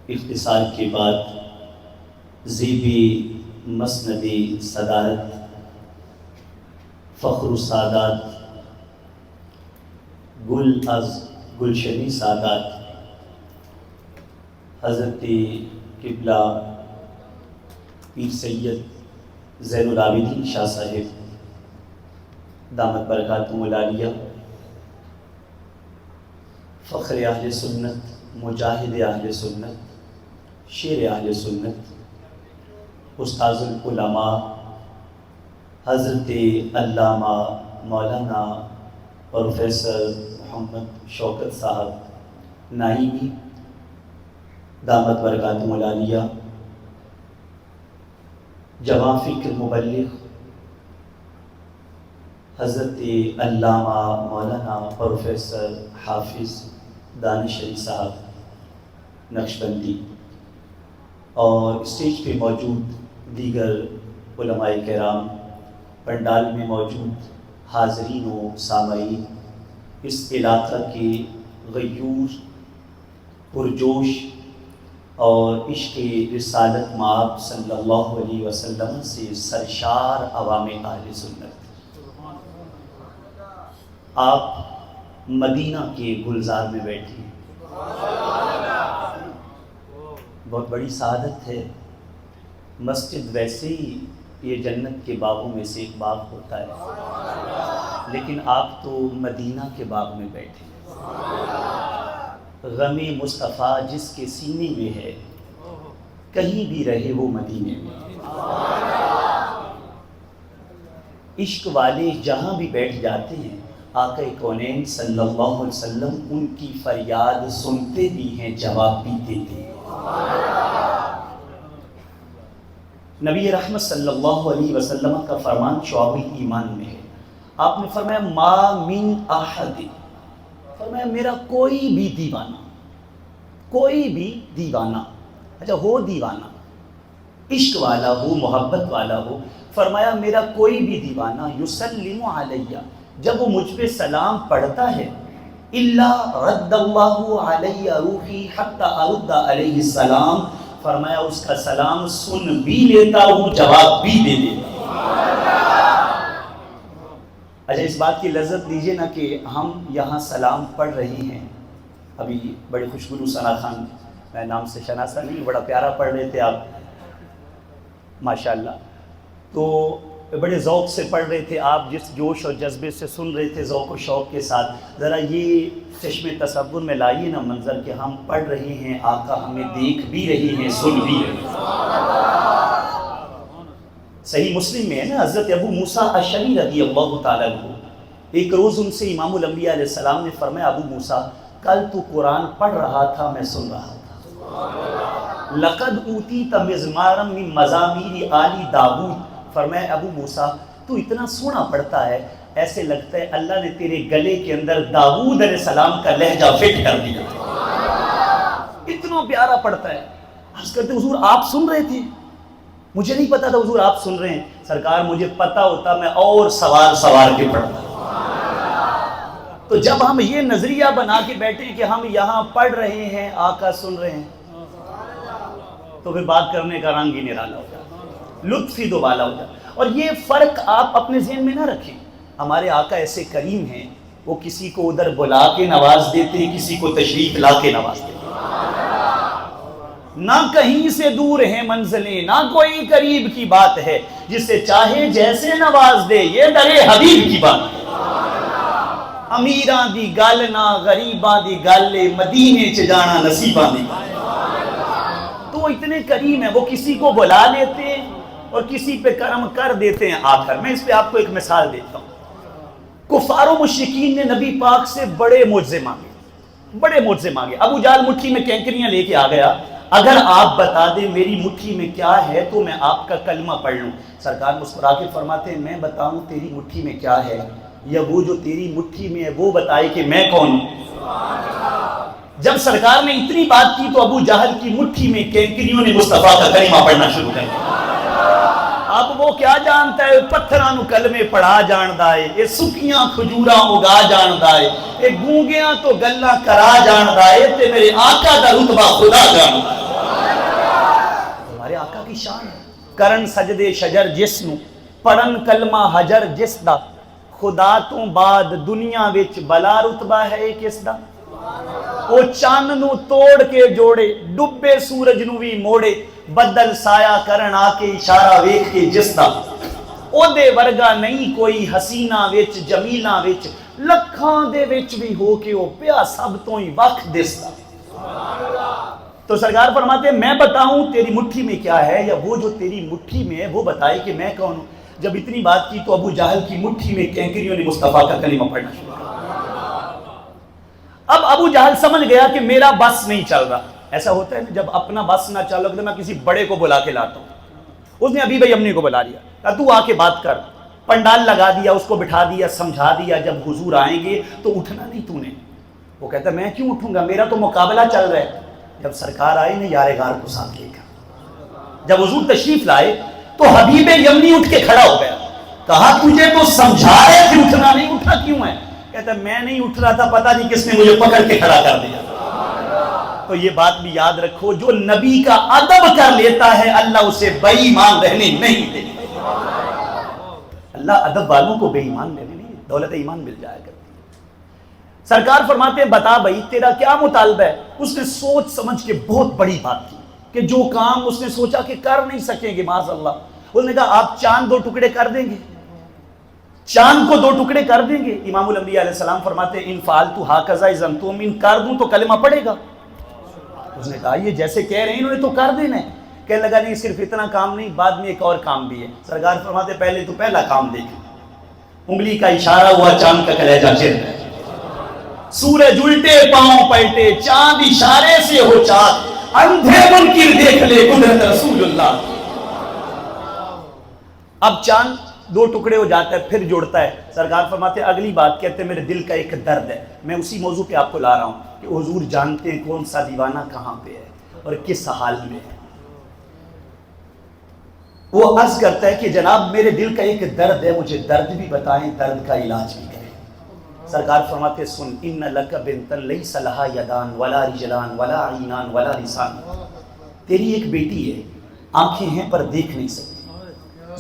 اختصار کے بعد زیبی مسندی صدارت فخر السادات گل از گلشنی سادات حضرت قبلہ پیر سید زین العابدین شاہ صاحب دامت برکاتہم العالیہ، فخر اہل سنت، مجاہد اہل سنت، شیر اہل سنت، استاذ العلماء حضرت علامہ مولانا پروفیسر محمد شوکت صاحب نائینی دامت برکاتہم العالیہ، جواں فکر مبلغ حضرت علامہ مولانا پروفیسر حافظ دانش علی صاحب نقشبندی، اور اسٹیج پہ موجود دیگر علماء کرام، پنڈال میں موجود حاضرین و سامعین، اس علاقہ کے غیور پرجوش اور عشق رسالت مآب صلی اللہ علیہ وسلم سے سرشار عوام اہل سنت، آپ مدینہ کے گلزار میں بیٹھے ہیں۔ بہت بڑی سعادت ہے۔ مسجد ویسے ہی یہ جنت کے باغوں میں سے ایک باغ ہوتا ہے، لیکن آپ تو مدینہ کے باغ میں بیٹھے ہیں۔ غم مصطفیٰ جس کے سینے میں ہے، کہیں بھی رہے وہ مدینے میں۔ عشق والے جہاں بھی بیٹھ جاتے ہیں، آقا کونین صلی اللہ علیہ وسلم ان کی فریاد سنتے بھی ہیں، جواب بھی دیتے ہیں۔ نبی رحمت صلی اللہ علیہ وسلم کا فرمان شعب الایمان میں ہے، آپ نے فرمایا ما من احد، فرمایا میرا کوئی بھی دیوانہ، اچھا ہو دیوانہ، عشق والا ہو، محبت والا ہو، فرمایا میرا کوئی بھی دیوانہ یسلم علیہ، جب وہ مجھ پہ سلام پڑھتا ہے، الا رد اللہ علیہ روحی حتی ارد علیہ السلام، فرمایا اس کا سلام سن بھی لیتا ہوں، جواب بھی دے دیتا ہوں۔ اچھا اس بات کی لذت لیجئے نا کہ ہم یہاں سلام پڑھ رہے ہیں، ابھی بڑے خوشگلو ثنا خان، میں نام سے شناسا نہیں، بڑا پیارا پڑھ رہے تھے آپ ماشاءاللہ، تو بڑے ذوق سے پڑھ رہے تھے آپ، جس جوش اور جذبے سے سن رہے تھے، ذوق و شوق کے ساتھ، ذرا یہ چشم تصور میں لائیے نا منظر کہ ہم پڑھ رہے ہیں، آقا ہمیں دیکھ بھی رہے ہیں، سن بھی رہے ہیں۔ صحیح مسلم میں ہے نا، حضرت ابو موسیٰ اشعری رضی اللہ تعالیٰ عنہ، ایک روز ان سے امام الانبیاء علیہ السلام نے فرمایا ابو موسیٰ کل تو قرآن پڑھ رہا تھا، میں سن رہا تھا، لقد اوتیت مزمارا من مزامیر آل داؤد، فرمایا ابو موسیٰ تو اتنا سونا پڑھتا ہے، ایسے لگتا ہے اللہ نے تیرے گلے کے اندر داؤد علیہ السلام کا لہجہ فٹ کر دیا، اتنا پیارا پڑھتا ہے۔ عرض کرتے حضور آپ سن رہے تھے؟ مجھے نہیں پتا تھا حضور آپ سن رہے ہیں۔ سرکار مجھے پتا ہوتا میں اور سوار کے پڑھتا۔ تو جب ہم یہ نظریہ بنا کے بیٹھے کہ ہم یہاں پڑھ رہے ہیں، آقا سن رہے ہیں، تو پھر بات کرنے کا رنگ ہی نرالا ہو جاتا، لطف ہی دوبالا ہو جاتا۔ اور یہ فرق آپ اپنے ذہن میں نہ رکھیں، ہمارے آقا ایسے کریم ہیں، وہ کسی کو ادھر بلا کے نواز دیتے ہیں، کسی کو تشریف لا کے نواز دیتے ہیں، نہ کہیں سے دور ہیں منزلیں، نہ کوئی قریب کی بات ہے، جسے چاہے جیسے نواز دے، یہ در حبیب کی بات ہے۔ امیراں دی گل نہ غریباں دی گل، مدینے چ جانا نصیباں دی گل۔ تو وہ اتنے کریم ہیں، وہ کسی کو بلا لیتے ہیں اور کسی پہ کرم کر دیتے ہیں۔ آخر میں اس پہ آپ کو ایک مثال دیتا ہوں، کفار و مشرکین نے نبی پاک سے بڑے معجزے مانگے، ابو جہل مٹھی میں کینکریاں لے کے آ گیا، اگر آپ بتا دیں میری مٹھی میں کیا ہے تو میں آپ کا کلمہ پڑھ لوں۔ سرکار مسکرا کے فرماتے ہیں میں بتاؤں تیری مٹھی میں کیا ہے، یا وہ جو تیری مٹھی میں ہے وہ بتائے کہ میں کون ہوں؟ جب سرکار نے اتنی بات کی تو ابو جہل کی مٹھی میں کینکریوں نے مصطفیٰ کا کلمہ پڑھنا شروع کر دیا۔ اب وہ کیا جانتا ہے، پتھراں نو کلمے پڑھا جاندا ہے، اے سکیاں کھجوراں اگا جاندا ہے، اے گونگیاں تو گلاں کرا جاندا ہے، تے میرے آقا دا رتبہ خدا جاندا ہے۔ شان ہے۔ کرن سجدے شجر جس نو پڑھن کلمہ حجر جس دا، خدا تو بعد دنیا وچ بلا رتبہ ہے کس دا؟ او چاند نو توڑ کے جوڑے، ڈبے سورج نو بھی موڑے، بدل سایہ کرن آ کے اشارہ ویکھ کے جس دا، او دے ورگا نہیں کوئی حسینہ وچ جمیلہ وچ، لکھاں دے وچ بھی ہو کے او پیا سب تو ہی وقت دس دا۔ تو سرکار فرماتے ہیں میں بتاؤں تیری مٹھی میں کیا ہے، یا وہ جو تیری مٹھی میں ہے وہ بتائے کہ میں کون ہوں؟ جب اتنی بات کی تو ابو جہل کی مٹھی میں کینکریوں نے مصطفیٰ کا کلمہ پڑھنا شروع کیا۔ اب ابو جہل سمجھ گیا کہ میرا بس نہیں چل رہا۔ ایسا ہوتا ہے نا جب اپنا بس نہ چل رہا تو میں کسی بڑے کو بلا کے لاتا ہوں۔ اس نے ابھی بھائی امنی کو بلا لیا، تو آ کے بات کر، پنڈال لگا دیا، اس کو بٹھا دیا، سمجھا دیا جب حضور آئیں گے تو اٹھنا نہیں تو نے۔ وہ کہتا ہے میں کیوں اٹھوں گا، میرا تو مقابلہ چل رہا ہے۔ جب سرکار آئے نا یار غار کو ساتھ لے کر، جب حضور تشریف لائے تو حبیب یمنی اٹھ کے کھڑا ہو گیا، کہا تجھے تو سمجھا رہے کہ اٹھنا نہیں، اٹھا کیوں ہے؟ کہتا ہے میں نہیں اٹھ رہا تھا، پتہ نہیں کس نے مجھے پکڑ کے کھڑا کر دیا۔ تو یہ بات بھی یاد رکھو، جو نبی کا ادب کر لیتا ہے اللہ اسے بے ایمان رہنے نہیں دے۔ اللہ ادب والوں کو بے ایمان رہنے نہیں، دولت ایمان مل جایا کرتی ہے۔ سرکار فرماتے ہیں بتا بھائی تیرا کیا مطالبہ ہے؟ اس نے سوچ سمجھ کے بہت بڑی بات کی کہ جو کام اس نے سوچا کہ کر نہیں سکیں گے معاذ اللہ، اس نے کہا آپ چاند 2 ٹکڑے کر دیں گے، چاند کو 2 ٹکڑے کر دیں گے؟ امام الانبیاء علیہ السلام فرماتے ہیں ان فعلت ہاکذا اذا تم کر دوں تو کلمہ پڑھے گا؟ اس نے کہا یہ جیسے کہہ رہے ہیں انہوں نے تو کر دینا ہے۔ کہنے لگا نہیں صرف اتنا کام نہیں، بعد میں ایک اور کام بھی ہے۔ سرکار فرماتے پہلے تو پہلا کام دیکھ، انگلی کا اشارہ ہوا چاند کا کلیجہ چل رہا ہے، سورج الٹے پاؤں پلٹے، چاند اشارے سے ہو چاک، اندھے منکر دیکھ لے قدرت رسول اللہ۔ اب چاند 2 ٹکڑے ہو جاتا ہے، پھر جوڑتا ہے۔ سرکار فرماتے اگلی بات کہتے ہیں میرے دل کا ایک درد ہے، میں اسی موضوع پہ آپ کو لا رہا ہوں کہ حضور جانتے ہیں کون سا دیوانہ کہاں پہ ہے اور کس حال میں ہے۔ وہ عرض کرتا ہے کہ جناب میرے دل کا ایک درد ہے، مجھے درد بھی بتائیں، درد کا علاج بھی کریں۔ سرکار فرماتے سن ان لک بنتن لیس لہا یدان ولا رجلان ولا عینان ولا لسان، تیری ایک بیٹی ہے، آنکھیں ہیں پر دیکھ نہیں سکتی،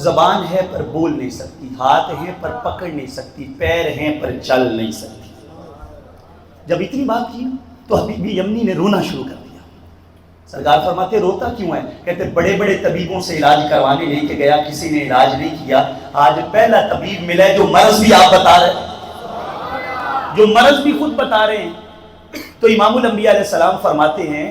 زبان ہے پر بول نہیں سکتی، ہاتھ ہیں پر پکڑ نہیں سکتی، پیر ہیں پر چل نہیں سکتی۔ جب اتنی بات کی تو حبیب یمنی نے رونا شروع کر دیا۔ سرکار فرماتے روتا کیوں ہے؟ کہتے بڑے بڑے طبیبوں سے علاج کروانے لے کے گیا، کسی نے علاج نہیں کیا، آج پہلا طبیب ملا ہے جو مرض بھی آپ بتا رہے ہیں، جو مرض بھی خود بتا رہے ہیں۔ تو امام الانبیاء علیہ السلام فرماتے ہیں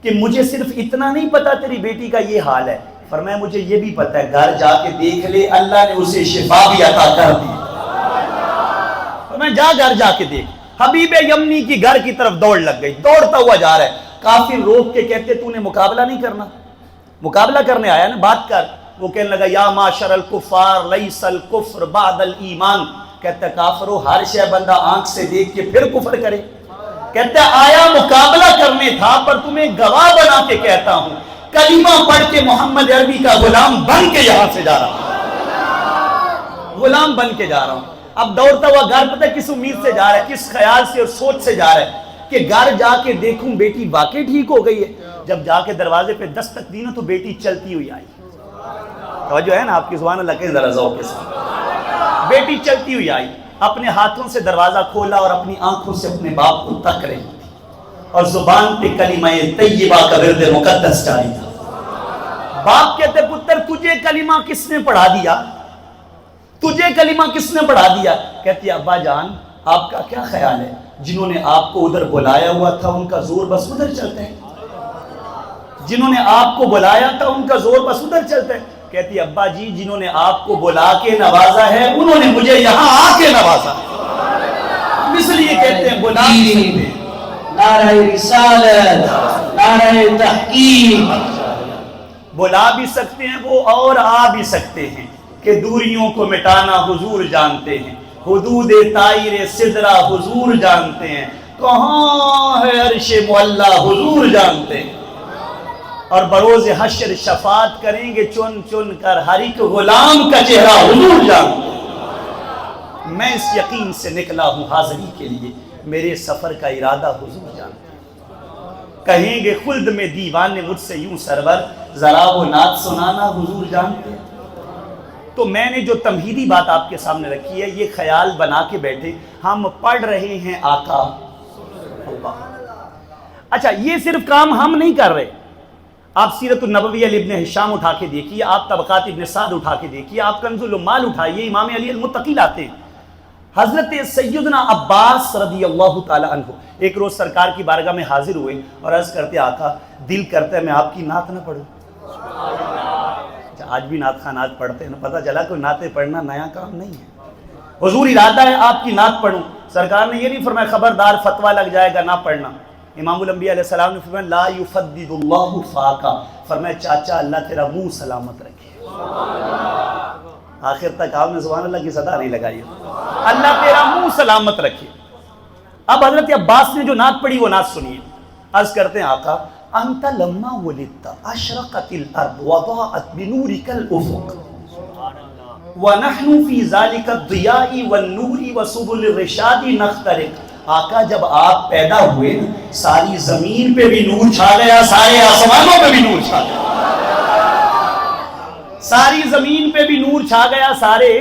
کہ مجھے صرف اتنا نہیں پتا تیری بیٹی کا یہ حال ہے، فرمایا مجھے یہ بھی پتا ہے، گھر جا کے دیکھ لے اللہ نے اسے شفا بھی عطا کر دی۔ فرمایا جا گھر جا کے دیکھ۔ حبیب یمنی کی گھر کی طرف دوڑ لگ گئی، دوڑتا ہوا جا رہا ہے، کافر روک کے کہتے تو نے مقابلہ نہیں کرنا؟ مقابلہ کرنے آیا نا، بات کر۔ وہ کہنے لگا یا معاشر الکفار لیس الکفر بعد الایمان، کہتا ہے کافرو ہر شے بندہ آنکھ سے دیکھ کے پھر کفر کرے، کہتا ہے آیا مقابلہ کرنے تھا پر تمہیں گواہ بنا کے کہتا ہوں، کلمہ پڑھ کے محمد عربی کا غلام بن کے یہاں سے جا رہا ہوں، غلام بن کے جا رہا ہوں۔ اب دوڑتا ہوا گھر پتہ کس امید سے جا رہا ہے، کس خیال سے اور سوچ سے جا رہا ہے کہ گھر جا کے دیکھوں بیٹی واقعی ٹھیک ہو گئی ہے۔ جب جا کے دروازے پہ دستک دی نا تو بیٹی چلتی ہوئی آئی۔ توجہ ہے نا آپ کی، سبحان اللہ کے ذرا ذوق کے ساتھ، بیٹی چلتی ہوئی آئی، اپنے ہاتھوں سے دروازہ کھولا اور اپنی آنکھوں سے اپنے باپ کو تک رہی تھی، اور زبان پہ کلمہ طیبہ کا ورد مقدس جاری تھا۔ باپ کہتے پتر تجھے کلمہ کس نے پڑھا دیا، تجھے کلمہ کس نے پڑھا دیا؟ کہتی ابا جان آپ کا کیا خیال ہے، جنہوں نے آپ کو ادھر بلایا ہوا تھا ان کا زور بس ادھر چلتا ہے، جنہوں نے آپ کو بلایا تھا ان کا زور بس ادھر چلتا ہے۔ کہتی ابا جی جنہوں نے آپ کو بلا کے نوازا ہے انہوں نے مجھے یہاں آ کے نوازا، اس لیے کہتے ہیں بلا بھی سکتے ہیں، نعرہ رسالت، نعرہ تحقیق، بلا بھی سکتے ہیں وہ اور آ بھی سکتے ہیں، کہ دوریوں کو مٹانا حضور جانتے ہیں، حدود طائر سدرہ حضور جانتے ہیں، کہاں ہے عرش معلی حضور جانتے ہیں، اور بروز حشر شفاعت کریں گے چن چن کر، ہر ایک غلام کا چہرہ حضور جانتے ہیں۔ میں اس یقین سے نکلا ہوں حاضری کے لیے، میرے سفر کا ارادہ حضور جانتے ہیں۔ کہیں گے خلد میں دیوان نے مجھ سے یوں سرور، ذرا وہ نعت سنانا حضور جانتے ہیں۔ تو میں نے جو تمہیدی بات آپ کے سامنے رکھی ہے، یہ خیال بنا کے بیٹھے ہم پڑھ رہے ہیں آقا اللہ۔ اچھا، یہ صرف کام ہم نہیں کر رہے، آپ سیرت النبوی ابن ہشام اٹھا کے دیکھیے، آپ طبقات ابن سعد اٹھا کے دیکھیے، آپ کنز العمال اٹھائیے، امام علی المتقی لاتے ہیں۔ حضرت سیدنا عباس رضی اللہ تعالی عنہ ایک روز سرکار کی بارگاہ میں حاضر ہوئے اور عرض کرتے آقا دل کرتا ہے میں آپ کی نعت نہ پڑھوں۔ آج بھی نعت خانات پڑھتے ہیں، پتہ چلا کوئی نعتیں پڑھنا نیا کام نہیں ہے، حضور ارادہ ہے آپ کی نعت پڑھوں۔ سرکار نے یہ نہیں فرمایا خبردار فتویٰ لگ جائے گا نہ پڑھنا۔ امام الانبیاء علیہ السلام نے فرمایا لا یفدد اللہ فاکا، فرمایا چاچا اللہ تیرا منہ سلامت رکھے۔ آخر تک آپ نے سبحان اللہ کی صدا نہیں لگائی، اللہ تیرا منہ سلامت رکھے۔ اب حضرت عباس نے جو نعت پڑھی وہ نعت سنیے، عرض کرتے ہیں آقا انت لما ولدت اشرقت الارض وضاءت بنورك الافق ونحن في ذلك الضياء والنور وسبل الرشاد نخترق۔ آقا جب آپ پیدا ہوئے ساری زمین پہ بھی نور چھا گیا، سارے آسمانوں پہ بھی نور چھا گیا، ساری زمین پہ بھی نور چھا گیا، سارے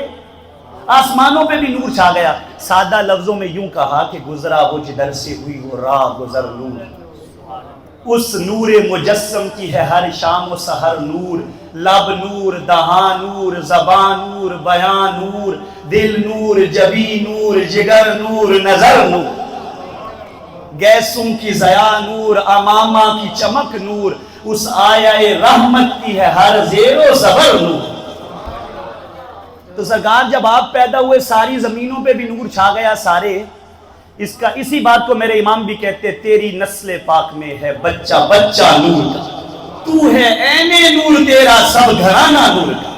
آسمانوں پہ بھی نور چھا گیا۔ سادہ لفظوں میں یوں کہا کہ گزرا وہ جدھر سے ہوئی وہ راہ گزر نور، اس نور مجسم کی ہے ہر شام و سحر نور، لب نور، دہاں نور، زبان نور، بیان نور، دل نور، جبی نور، جگر نور، نظر نور، گیسوں کی ضیا نور، امامہ کی چمک نور، اس آیہ رحمت کی ہے ہر زیر و زبر نور۔ تو سرکار جب آپ پیدا ہوئے ساری زمینوں پہ بھی نور چھا گیا سارے، اسی بات کو میرے امام بھی کہتے تیری نسل پاک میں ہے بچہ بچہ نور کا، تو ہے عین نور تیرا سب گھرانہ نور کا۔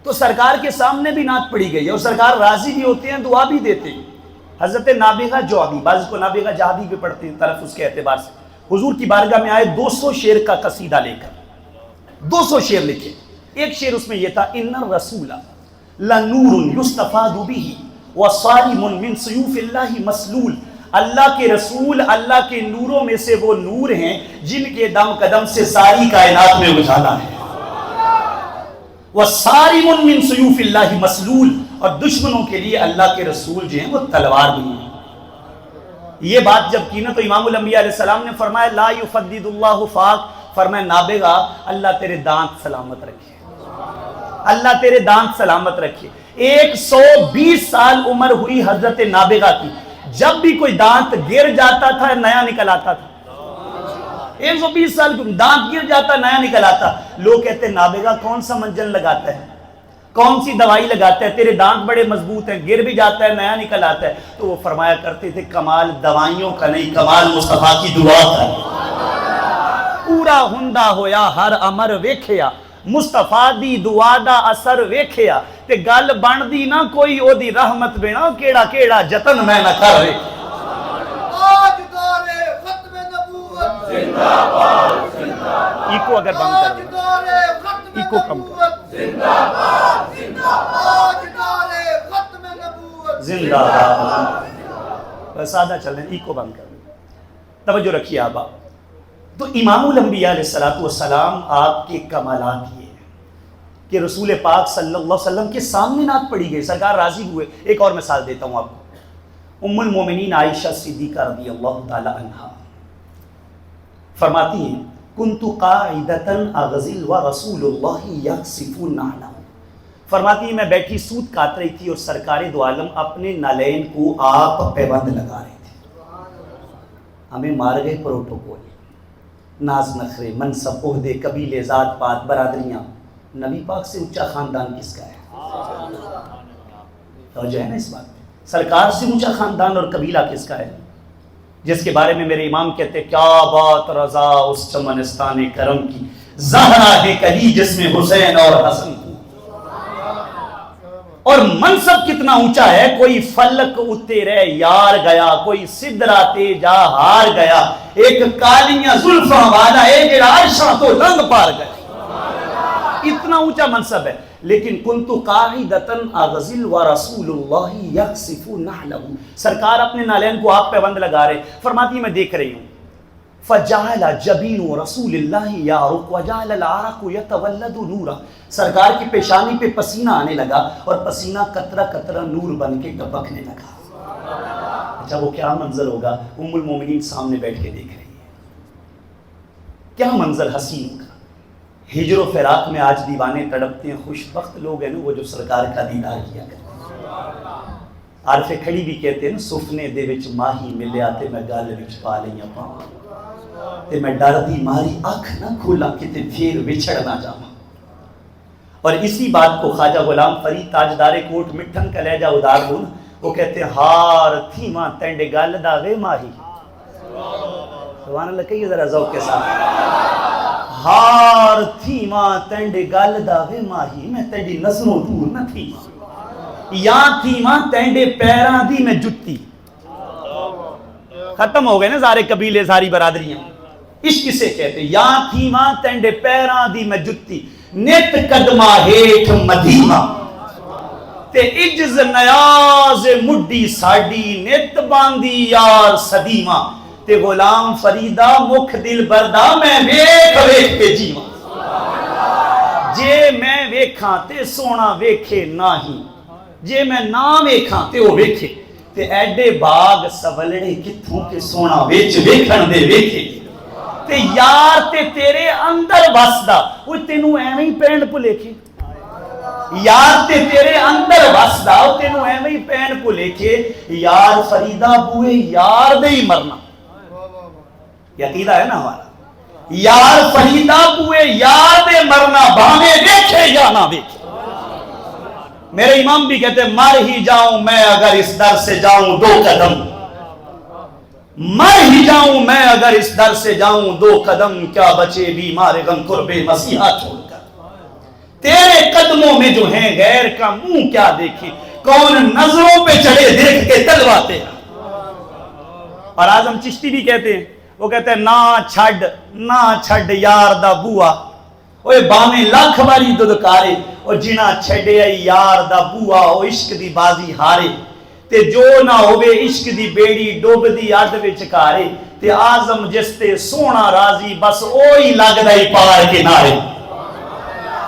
تو سرکار کے سامنے بھی نعت پڑھی گئی ہے اور سرکار راضی بھی ہوتے ہیں، دعا بھی دیتے ہیں۔ حضرت نابغہ جوابی، بعض کو نابغہ جہادی بھی پڑھتے ہیں تلفظ کے اعتبار سے، حضور کی بارگاہ میں آئے 200 شعر کا قصیدہ لے کر، 200 شعر لکھے۔ ایک شعر اس میں یہ تھا ان الرسول لنور یستفاد بہ وصارم من سیوف اللہ مسلول، اللہ کے رسول اللہ کے نوروں میں سے وہ نور ہیں جن کے دم قدم سے ساری کائنات میں اجالا ہے۔ وصارم من سیوف اللہ مسلول، اور دشمنوں کے لیے اللہ کے رسول جو ہیں وہ تلوار بھی ہیں۔ یہ بات جب کی نا تو امام الانبیاء علیہ السلام نے فرمایا لا یفدد اللہ فاک، فرمایا نابغہ اللہ تیرے دانت سلامت رکھے، اللہ تیرے دانت سلامت رکھے۔ 120 سال عمر ہوئی حضرت نابغہ کی، جب بھی کوئی دانت گر جاتا تھا نیا نکل آتا تھا۔ 120 سال دانت گر جاتا نیا نکل آتا۔ لوگ کہتے ہیں نابغہ کون سا منجن لگاتا ہے، کون سی دوائی لگاتا ہے، تیرے دانت بڑے مضبوط ہیں، گر بھی جاتا ہے نیا نکل آتا ہے۔ تو وہ فرمایا کرتے تھے کمال دوائیوں کا نہیں، کمال مصطفیٰ کی دعا کا۔ پورا ہندا ہویا ہر امر ویکھیا، مصطفیٰ دی دعا دا اثر ویکھیا، تے گل بن دی نہ کوئی او دی رحمت بنا کیڑا کیڑا جتن میں نہ کر رہے۔ ایکو اگر بند کر دیں، ایکو کم کر، زندہ باد، سادہ چل رہے ہیں، ایکو بند کر دیں۔ توجہ رکھیے آپ۔ تو امام الانبیاء علیہ السلام آپ کے کمالات یہ ہیں کہ رسول پاک صلی اللہ علیہ وسلم کے سامنے نعت پڑھی گئی، سرکار راضی ہوئے۔ ایک اور مثال دیتا ہوں آپ کو، ام المومنین عائشہ صدیقہ رضی اللہ تعالی عنہا فرماتی ہیں کنت قاعدتاً اغزل ورسول اللہ یخسف نعلہ، فرماتی ہیں میں بیٹھی سوت کاٹ رہی تھی اور سرکار دو عالم اپنے نالین کو آپ پیبند لگا رہے تھے۔ ہمیں مار گئے پروٹوکول، ناز نخرے، منصب، عہدے، قبیلے، ذات پات، برادریاں، نبی پاک سے اونچا خاندان کس کا ہے؟ توجہ ہے نا اس بات میں، سرکار سے اونچا خاندان اور قبیلہ کس کا ہے؟ جس کے بارے میں میرے امام کہتے ہیں کیا بات رضا اس چمنستان کرم کی، زہرا ہے کلی جس میں حسین اور حسن کو۔ اور منصب کتنا اونچا ہے، کوئی فلک اترے یار گیا، کوئی سدرا تے جا ہار گیا، ایک کالیاں زلفاں والا ایک عائشہ تو رنگ پار گیا، اتنا اونچا منصب ہے۔ لیکن کنت قاعدتاً اغزل ورسول اللہ یخسف نعلہ، سرکار اپنے نالین کو آپ پیبند لگا رہے، فرماتی میں دیکھ رہی ہوں فجعل جبین رسول اللہ یعرق وجعل العرق یتولد نورا، سرکار کی پیشانی پہ پسینہ آنے لگا اور پسینہ قطرہ قطرہ نور بن کے ٹپکنے لگا۔ اچھا وہ کیا منظر ہوگا؟ ام المومنین سامنے بیٹھ کے دیکھ رہی ہے، کیا منظر حسین ہوگا۔ ہجر و فراق میں آج دیوانے تڑپتے ہیں، خوش بخت لوگ ہیں نا وہ جو سرکار کا دیدار کیا کرتے ہیں۔ عارف کھڑی بھی کہتے ہیں نا، سفنے دے وچ ماہی ملیا تے میں گل وچ پا لئیاں پاواں، تے میں ڈر دی ماری اکھ نہ کھولا کتے پھر وچھڑ نہ جاواں۔ اور اسی بات کو خواجہ غلام فرید تاجدار کوٹ مٹھن کا لہجہ ادار ہوں، وہ کہتے ہیں ہار تھیماں تینڈے گل دا وے ماہی، سبحان اللہ کہیے ذرا ذوق کے ساتھ، ہار تھیماں تینڈے گل دا وے ماہی، میں تینڈی نظروں دور نہ تھیماں، یا تھیماں تینڈے پیراں دی میں جتی۔ ختم ہو گئے نا سارے قبیلے ساری برادریاں، عشق سے کہتے ہیں یا تھیماں تینڈے پیراں دی میں جتی، نت قدمہ ہیٹھ مدیمہ تے عجز نیاز مڈی ساڈی، نت باندی یار صدیمہ تے غلام فریدہ مکھ دل بردا، میں ویکھ ویکھ کے جیواں، جے میں ویکھاں تے سونا ویکھے ناہی، جے میں نہ ویکھاں تے وہ ویکھے، تے ایڈے باغ سولڑے کتھوں کے سونا ویچ ویکھن دے ویکھے، تے یار تے تیرے اندر وسدا، وہ تینوں ایویں ہی پینڈ پلے کے، یار تے تیرے اندر وسدا، وہ تینوں ایویں ہی پینڈ پلے کے، یار فریدہ بوئے یار دے ہی مرنا، یہ عقیدہ ہے نا ہمارا، یار فریدہ بوئے یار دے مرنا، بانے دیکھے یا نہ دیکھے۔ میرے امام بھی کہتے ہیں مر ہی جاؤں میں اگر اس در سے جاؤں دو قدم، مر ہی جاؤں میں اگر اس در سے جاؤں دو قدم، کیا بچے بیمار غم قرب مسیحا چھوڑ کر، تیرے قدموں میں جو ہیں غیر کا منہ کیا دیکھیں، کون نظروں پہ چڑھے دیکھ کے تلواتے ہیں۔ اور اعظم چشتی بھی کہتے ہیں، وہ کہتے ہیں نہ چھڈ یار دا بوا، اوے بانے لاکھ باری ددکارے، اور جنا چھڈے یار دا بوا او عشق دی بازی ہارے، تے جو نہ ہوئے عشق دی بیڑی ڈوب دی اڈ وچ کارے، تے اعظم جس تے سونا راضی بس اوہی لگدا ہی پار کنارے۔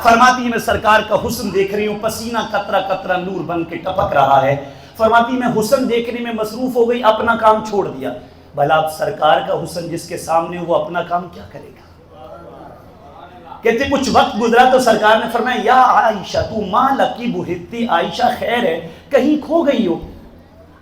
فرماتی ہے میں سرکار کا حسن دیکھ رہی ہوں، پسینہ قطرہ قطرہ نور بن کے ٹپک رہا ہے، فرماتی میں حسن دیکھنے میں مصروف ہو گئی، اپنا کام چھوڑ دیا۔ بھلا اب سرکار کا حسن جس کے سامنے وہ اپنا کام کیا کرے گا؟ کہتے کچھ وقت گزرا تو سرکار نے فرمایا یا عائشہ تو ماں لکی بہتی، عائشہ خیر ہے کہیں کھو گئی ہو،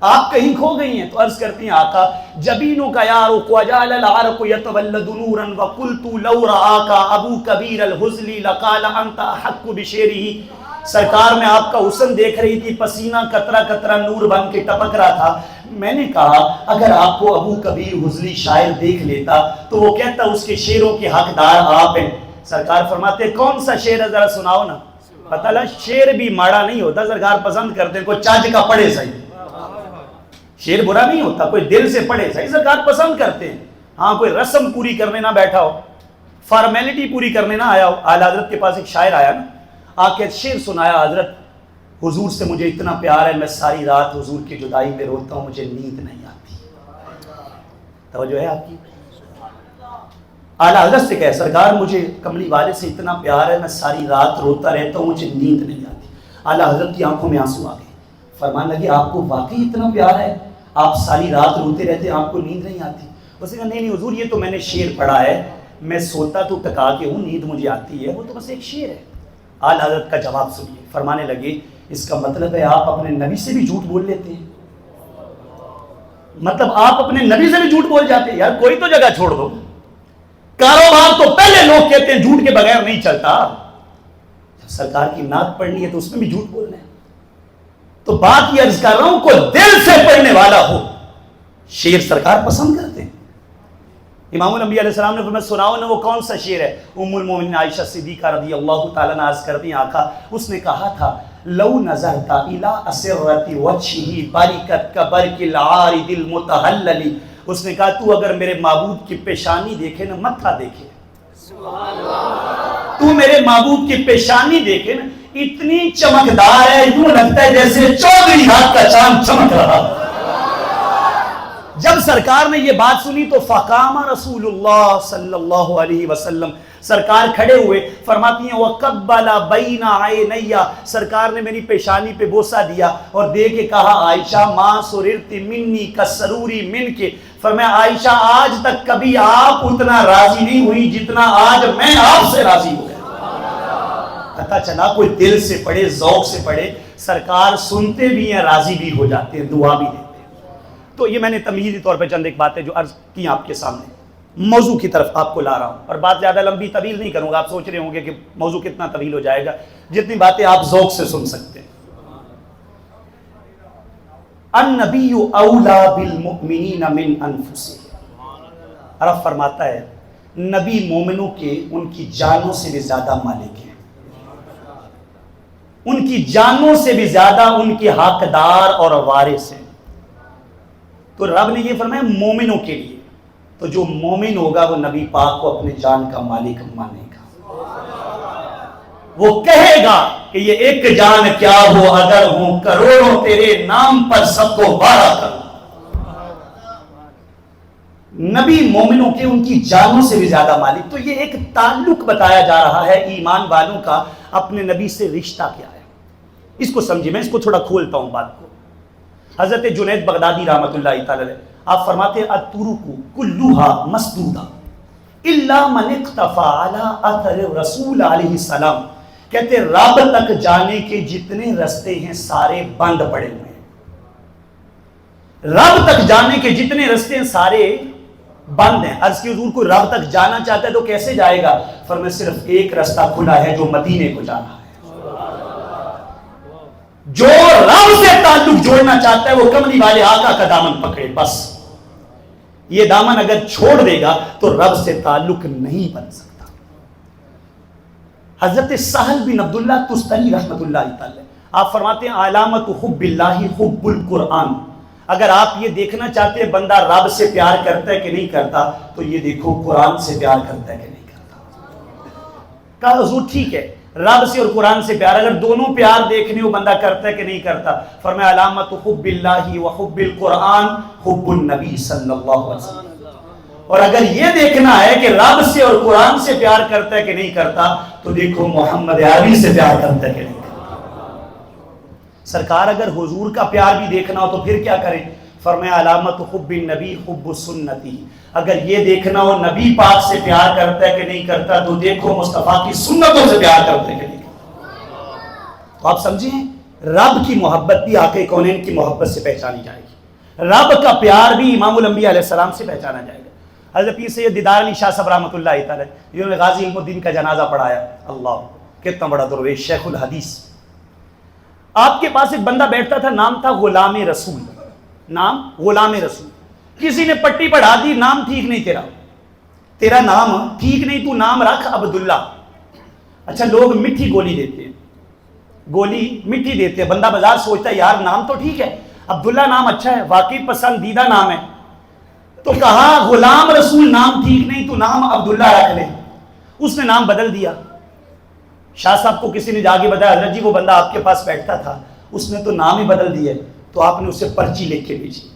آپ کہیں کھو گئی ہیں؟ تو عرض کرتی ہیں آقا جبینوں کا یارق وجعل العرق یتولد نورا وقلت لو رآک ابو کبیر الحزلی لقال انت احق بشیرہ۔ سرکار میں آپ کا حسن دیکھ رہی تھی، پسینہ قطرہ قطرہ نور بن کے ٹپک رہا تھا، میں نے کہا اگر آپ کو ابو کبیر حزلی شاعر دیکھ لیتا تو وہ کہتا اس کے شعروں کے حقدار آپ ہیں۔ سرکار فرماتے کون سا شعر ہے ذرا سناؤ نا، پتہ لگا شعر بھی ماڑا نہیں ہوتا، سرکار پسند کرتے کوئی چاج کا پڑھے صحیح، شعر برا نہیں ہوتا، کوئی دل سے پڑھے صحیح، سرکار پسند کرتے ہیں۔ ہاں کوئی رسم پوری کرنے نہ بیٹھا ہو، فارمیلٹی پوری کرنے نہ آیا ہو۔ اعلیٰ حضرت کے پاس ایک شاعر آیا نا، آ کے شعر سنایا، حضرت حضور سے مجھے اتنا پیار ہے، میں ساری رات حضور کی جدائی میں روتا ہوں، مجھے نیند نہیں آتی۔ توجہ ہے آپ کی؟ اعلیٰ حضرت سے کہے سرکار مجھے کملی والے سے اتنا پیار ہے، میں ساری رات روتا رہتا ہوں، مجھے نیند نہیں آتی۔ اعلیٰ حضرت کی آنکھوں میں آنسو آ گئے، فرمانے لگے آپ کو واقعی اتنا پیار ہے، آپ ساری رات روتے رہتے ہیں، آپ کو نیند نہیں آتی؟ اس نے کہا نہیں حضور یہ تو میں نے شعر پڑھا ہے، میں سوتا تو ٹکا کے ہوں، نیند مجھے آتی ہے، وہ تو بس ایک شعر ہے۔ اعلیٰ حضرت کا جواب سنیے، فرمانے لگے اس کا مطلب ہے آپ اپنے نبی سے بھی جھوٹ بول لیتے ہیں، مطلب آپ اپنے نبی سے بھی جھوٹ بول جاتے ہیں، یار کوئی تو جگہ چھوڑ دو، کاروبار تو پہلے لوگ کہتے ہیں جھوٹ کے بغیر نہیں چلتا، جب سرکار کی نعت پڑھنی ہے تو اس میں بھی جھوٹ بولنا ہے۔ تو بات یہ عرض کر رہا ہوں کوئی دل سے پڑھنے والا ہو، شعر سرکار پسند کرتے ہیں۔ امام الانبیاء علیہ السلام نے فرمایا سناؤ نا وہ کون سا شعر ہے؟ ام المومنین عائشہ صدیقہ رضی اللہ تعالیٰ عنہا عرض کرتی ہیں آقا اس نے کہا تھا لو نظرت الی اسرۃ وجہہ برکت کبرق العارض المتہلل، اس نے کہا تو اگر میرے معبود کی پیشانی دیکھے نا، متھا دیکھے، تو میرے معبود کی پیشانی دیکھے نا، اتنی چمکدار ہے، یوں لگتا ہے جیسے 14 رات کا چاند چمک رہا۔ جب سرکار نے یہ بات سنی تو فقام رسول اللہ صلی اللہ علیہ وسلم، سرکار کھڑے ہوئے، فرماتی ہیں وَقَبَّلَ بَيْنَ عَيْنَيَّ، سرکار نے میری پیشانی پہ بوسہ دیا اور دے کے کہا عائشہ مَا سُرِرْتِ مِنِّي كَالسَّرُورِ مِنْكِ، فرمایا عائشہ آج تک کبھی آپ اتنا راضی نہیں ہوئی جتنا آج میں آپ سے راضی ہو گیا۔ پتہ چلا کوئی دل سے پڑھے، ذوق سے پڑھے، سرکار سنتے بھی ہیں، راضی بھی ہو جاتے ہیں، دعا بھی دیتے ہیں۔ تو یہ میں نے تمہیدی طور پہ چند ایک باتیں جو عرض کی آپ کے سامنے، موضوع کی طرف آپ کو لا رہا ہوں، اور بات زیادہ لمبی طویل نہیں کروں گا، آپ سوچ رہے ہوں گے کہ موضوع کتنا طویل ہو جائے گا، جتنی باتیں آپ ذوق سے سن سکتے ہیں۔ النبی اولا بالمؤمنین من انفسہم، عرب فرماتا ہے نبی مومنوں کے ان کی جانوں سے بھی زیادہ مالک ہیں، ان کی جانوں سے بھی زیادہ ان کے حقدار اور وارث ہیں۔ تو رب نے یہ فرمایا مومنوں کے لیے، تو جو مومن ہوگا وہ نبی پاک کو اپنے جان کا مالک مانے گا، وہ کہے گا کہ یہ ایک جان کیا ہو اگر ہوں کروڑوں تیرے نام پر سب کو بارہ کروں۔ نبی مومنوں کے ان کی جانوں سے بھی زیادہ مالک۔ تو یہ ایک تعلق بتایا جا رہا ہے ایمان والوں کا اپنے نبی سے رشتہ کیا ہے، اس کو سمجھے، میں اس کو تھوڑا کھولتا ہوں بات کو۔ حضرت جنید بغدادی رحمۃ اللہ تعالی علیہ آپ فرماتے ہیں الطرق کلھا مسدودہ الا من اقتفى علی اثر رسول علیہ السلام، کہتے رب تک جانے کے جتنے رستے ہیں سارے بند پڑے ہوئے ہیں، رب تک جانے کے جتنے رستے ہیں سارے بند ہیں۔ عرض کی حضور کو رب تک جانا چاہتا ہے تو کیسے جائے گا؟ فرمایا صرف ایک رستہ کھلا ہے جو مدینے کو جانا ہے۔ جو رب سے تعلق جوڑنا چاہتا ہے وہ کملی والے آقا کا دامن پکڑے، بس یہ دامن اگر چھوڑ دے گا تو رب سے تعلق نہیں بن سکتا۔ حضرت سہل بن عبداللہ تستری رحمۃ اللہ تعالی آپ فرماتے ہیں علامت حب اللہ حب القرآن، اگر آپ یہ دیکھنا چاہتے ہیں بندہ رب سے پیار کرتا ہے کہ نہیں کرتا تو یہ دیکھو قرآن سے پیار کرتا ہے کہ نہیں کرتا۔ کہا حضور ٹھیک ہے رب سے اور قرآن سے پیار، اگر دونوں پیار دیکھنے ہو بندہ کرتا ہے کہ نہیں کرتا؟ فرمایا علامت حب اللہ و حب القرآن حب النبی صلی اللہ علیہ وسلم، اور اگر یہ دیکھنا ہے کہ رب سے اور قرآن سے پیار کرتا ہے کہ نہیں کرتا تو دیکھو محمد عربی سے پیار کرتا ہے کہ نہیں کرتا۔ سرکار اگر حضور کا پیار بھی دیکھنا ہو تو پھر کیا کریں؟ فرمایا علامت حب النبی حب سنتی، اگر یہ دیکھنا ہو نبی پاک سے پیار کرتا ہے کہ نہیں کرتا تو دیکھو مصطفیٰ کی سنتوں سے پیار کرتا ہے کہ نہیں کرتا۔ تو آپ سمجھیں رب کی محبت بھی آقا کونین کی محبت سے پہچانی جائے گی، رب کا پیار بھی امام الانبیاء علیہ السلام سے پہچانا جائے گا۔ حضرت پیر سید دیدار علی شاہ صاحب رحمۃ اللہ تعالی جنہوں نے غازی علم الدین کا جنازہ پڑھایا، اللہ کتنا بڑا درویش شیخ الحدیث، آپ کے پاس ایک بندہ بیٹھتا تھا، نام تھا غلام رسول، نام غلام رسول۔ کسی نے پٹی پڑھا دی نام ٹھیک نہیں تیرا نام ٹھیک نہیں، تو نام رکھ عبداللہ۔ اچھا لوگ مٹھی گولی دیتے ہیں، گولی مٹھی دیتے ہیں، بندہ بازار سوچتا ہے یار نام تو ٹھیک ہے، عبداللہ نام اچھا ہے، واقعی پسندیدہ نام ہے، تو کہا غلام رسول نام ٹھیک نہیں تو نام عبداللہ رکھ لے۔ اس نے نام بدل دیا۔ شاہ صاحب کو کسی نے جا کے بتایا حضرت جی وہ بندہ آپ کے پاس بیٹھتا تھا اس نے تو نام ہی بدل دیا، تو آپ نے اسے پرچی لکھ کے بھیجی۔